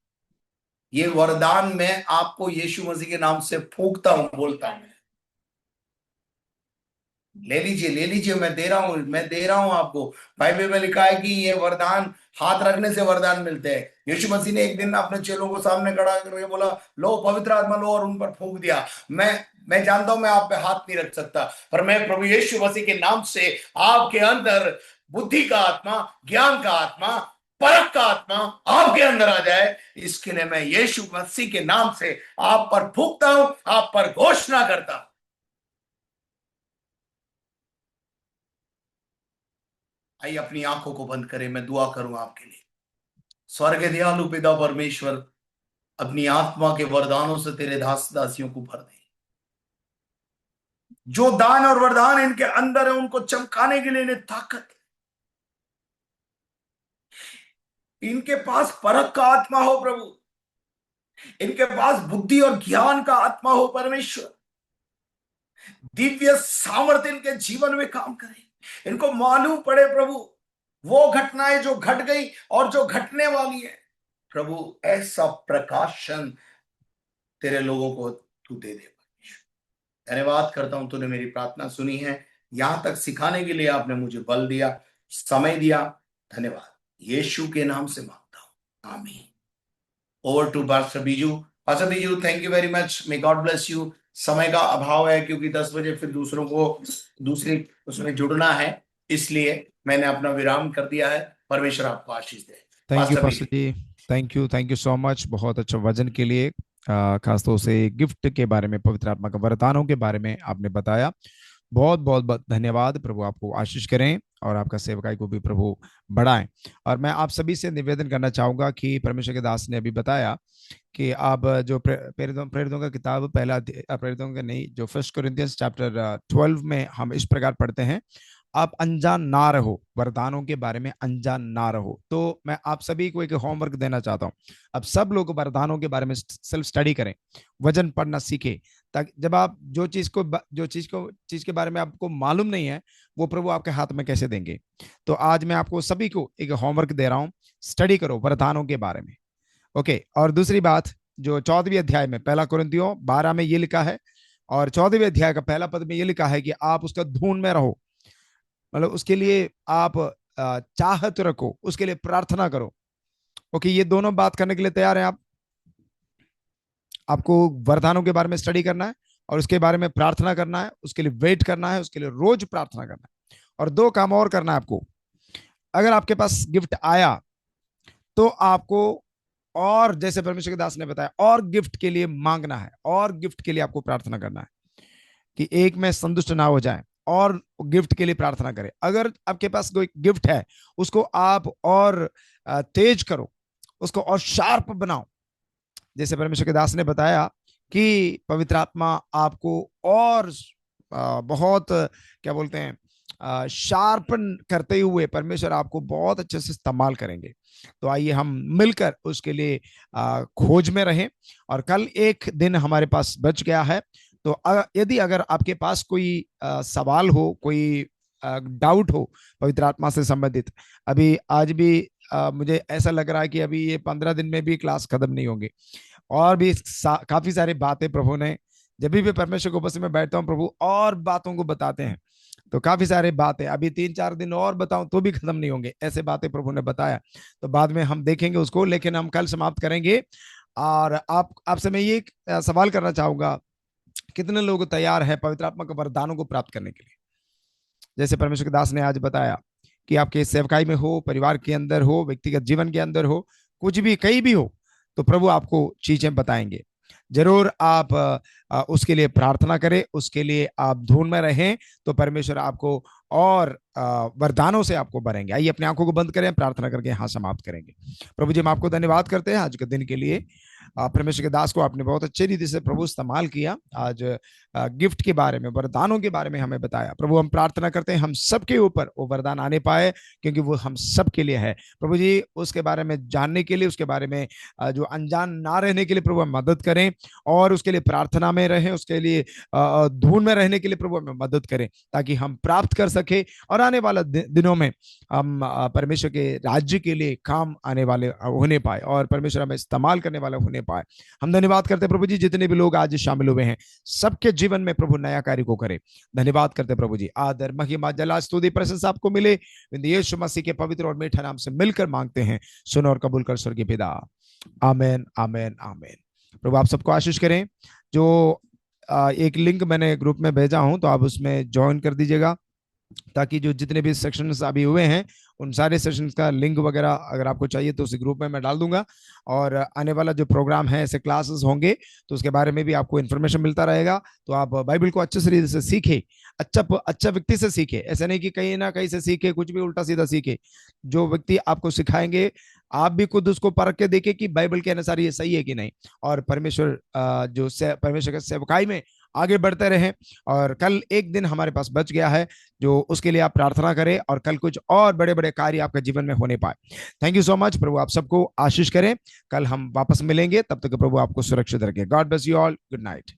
ये वरदान मैं आपको यीशु मसीह के नाम से फूंकता हूं, बोलता हूं, ले लीजिए, ले लीजिए, मैं दे रहा हूं आपको। बाइबल में लिखा है कि ये वरदान हाथ रखने से वरदान मिलते हैं। यीशु मसीह ने एक दिन अपने चेलों को सामने खड़ा करके बोला, लो पवित्र आत्मा लो, और उन पर फूंक दिया। मैं जानता हूं मैं आप पे हाथ नहीं रख सकता, पर मैं प्रभु यीशु मसीह के नाम से आपके अंदर बुद्धि का आत्मा, ज्ञान का आत्मा, परख का आत्मा आपके अंदर आ जाए, इसके लिए मैं यीशु मसीह के नाम से आप पर फूंकता हूं, आप पर घोषणा करता हूं। आइए अपनी आंखों को बंद करें, मैं दुआ करूं आपके लिए। स्वर्ग दयालु पिता परमेश्वर, अपनी आत्मा के वरदानों से तेरे दास दासियों को भर दे। जो दान और वरदान इनके अंदर है उनको चमकाने के लिए इन्हें ताकत। इनके पास परख का आत्मा हो प्रभु, इनके पास बुद्धि और ज्ञान का आत्मा हो परमेश्वर। दिव्य सामर्थ्य इनके जीवन में काम करे। इनको मालूम पड़े प्रभु वो घटनाएं जो घट गई और जो घटने वाली है। प्रभु ऐसा प्रकाशन तेरे लोगों को तू दे दे। धन्यवाद करता हूं, तूने मेरी प्रार्थना सुनी है। यहां तक सिखाने के लिए आपने मुझे बल दिया, समय दिया। धन्यवाद, यीशु के नाम से मांगता हूं, आमीन। Over to pastor Biju. Pastor Biju, thank you very much, may god bless you. समय का अभाव है क्योंकि 10 बजे फिर दूसरों को दूसरी उसमें जुड़ना है, इसलिए मैंने अपना विराम कर दिया है। परमेश्वर आपको आशीष दे। Thank you pastor ji, thank you so much, बहुत अच्छा वचन के लिए। खासतौर से गिफ्ट के बारे में, पवित्र आत्मा का वरदानों के बारे में आपने बताया। बहुत बहुत धन्यवाद। प्रभु आपको आशीष करें और आपका सेवकाई को भी प्रभु बढ़ाएं। और मैं आप सभी से निवेदन करना चाहूंगा कि परमेश्वर के दास ने अभी बताया कि आप जो प्रेरितों का किताब पहला, प्रेरितों का नहीं, जो 1 कोरिन्थियंस चैप्टर 12 में हम इस प्रकार पढ़ते हैं, आप अनजान ना रहो, वरदानों के बारे में अनजान ना रहो। तो मैं आप सभी को एक होमवर्क देना चाहता हूं। अब सब लोग वरदानों के बारे में सेल्फ स्टडी करें, वचन पढ़ना सीखे, ताकि जब आप जो चीज के बारे में आपको मालूम नहीं है, वो प्रभु आपके हाथ में कैसे देंगे। तो आज मैं आपको सभी को एक होमवर्क दे रहा हूं, स्टडी करो वरदानों के बारे में। ओके। और दूसरी बात, जो 14वें अध्याय में, 1 कुरिन्थियों 12 में ये लिखा है, और 14वें अध्याय का पहला पद में ये लिखा है कि आप उसका धुन में रहो, मतलब उसके लिए आप चाहत रखो, उसके लिए प्रार्थना करो। ओके, ये दोनों बात करने के लिए तैयार हैं आप? आपको वरदानों के बारे में स्टडी करना है और उसके बारे में प्रार्थना करना है, उसके लिए वेट करना है, उसके लिए रोज प्रार्थना करना है। और दो काम और करना है आपको। अगर आपके पास गिफ्ट आया तो आपको, और जैसे परमेश्वर के दास ने बताया, और गिफ्ट के लिए मांगना है, और गिफ्ट के लिए आपको प्रार्थना करना है कि एक में संतुष्ट ना हो जाए, और गिफ्ट के लिए प्रार्थना करें। अगर आपके पास कोई गिफ्ट है, उसको आप और तेज करो, उसको और शार्प बनाओ। जैसे परमेश्वर के दास ने बताया कि पवित्र आत्मा आपको और बहुत क्या बोलते हैं, शार्पन करते हुए परमेश्वर आपको बहुत अच्छे से इस्तेमाल करेंगे। तो आइए हम मिलकर उसके लिए खोज में रहें। और कल एक दिन हमारे पास बच गया है, तो यदि अगर आपके पास कोई सवाल हो, कोई डाउट हो पवित्र आत्मा से संबंधित, अभी आज भी मुझे ऐसा लग रहा है कि अभी ये 15 दिन में भी क्लास खत्म नहीं होंगे। और भी काफी सारी बातें प्रभु ने, जब भी परमेश्वर के उपस्थिति में बैठता हूँ प्रभु और बातों को बताते हैं, तो काफी सारे बातें अभी 3-4 दिन और बताऊं तो भी खत्म नहीं होंगे, ऐसे बातें प्रभु ने बताया। तो बाद में हम देखेंगे उसको, लेकिन हम कल समाप्त करेंगे। और आपसे मैं ये सवाल करना चाहूंगा, कितने लोग तैयार हैं पवित्र आत्मा के वरदानों को प्राप्त करने के लिए? जैसे परमेश्वर के दास ने आज बताया कि आपके सेवकाई में हो, परिवार के अंदर हो, व्यक्तिगत जीवन के अंदर हो, कुछ भी कहीं भी हो, तो प्रभु आपको चीजें बताएंगे। जरूर आप उसके लिए प्रार्थना करें, उसके लिए आप धून में रहें, तो परमेश्वर आपको और वरदानों से आपको भरेंगे। आइए अपनी आंखों को बंद करें, प्रार्थना करके यहाँ समाप्त करेंगे। प्रभु जी, हम आपको धन्यवाद करते हैं आज के दिन के लिए। परमेश्वर के दास को आपने बहुत अच्छे रीति से प्रभु इस्तेमाल किया, आज गिफ्ट के बारे में, वरदानों के बारे में हमें बताया। प्रभु हम प्रार्थना करते हैं हम सबके ऊपर वो वरदान आने पाए, क्योंकि वो हम सबके लिए है। प्रभु जी, उसके बारे में जानने के लिए, उसके बारे में जो अनजान ना रहने के लिए प्रभु हम मदद करें, और उसके लिए प्रार्थना में रहें, उसके लिए धून में रहने के लिए प्रभु हमें मदद करें, ताकि हम प्राप्त कर सके और आने वाले दिनों में हम परमेश्वर के राज्य के लिए काम आने वाले होने पाए, और परमेश्वर हमें इस्तेमाल करने वाले होने पाए। हम धन्यवाद करते प्रभु जी, जितने भी लोग आज शामिल हुए हैं सबके जीवन में प्रभु नया कार्य को करे। धन्यवाद करते प्रभु जी, आदर महिमा जला स्तुति प्रशंसा आपको मिले, यीशु मसीह के पवित्र और मीठा नाम से मिलकर मांगते हैं, सुनो और कबूल कर स्वर्गीय पिता। आमेन, आमेन, आमेन। प्रभु आप सबको आशीष करें। जो एक लिंक मैंने ग्रुप में भेजा हूं, तो आप उसमें ज्वाइन कर दीजिएगा, ताकि जो जितने भी सेक्शंस अभी हुए हैं उन सारे सेशंस का लिंक वगैरह अगर आपको चाहिए तो उसी ग्रुप में मैं डाल दूंगा। और आने वाला जो प्रोग्राम है, ऐसे क्लासेस होंगे, तो उसके बारे में भी आपको इन्फॉर्मेशन मिलता रहेगा। तो आप बाइबल को अच्छे तरीके से सीखे, अच्छा व्यक्ति से सीखे, ऐसे नहीं कि कहीं ना कहीं से सीखे, कुछ भी उल्टा सीधा सीखे। जो व्यक्ति आपको सिखाएंगे आप भी खुद उसको परख के देखे कि बाइबल के अनुसार ये सही है कि नहीं, और परमेश्वर परमेश्वर के सेवकाई में आगे बढ़ते रहें। और कल एक दिन हमारे पास बच गया है, जो उसके लिए आप प्रार्थना करें, और कल कुछ और बड़े बड़े कार्य आपके जीवन में होने पाए। Thank you so much. प्रभु आप सबको आशीष करें। कल हम वापस मिलेंगे, तब तक प्रभु आपको सुरक्षित रखे। God bless you all. Good night.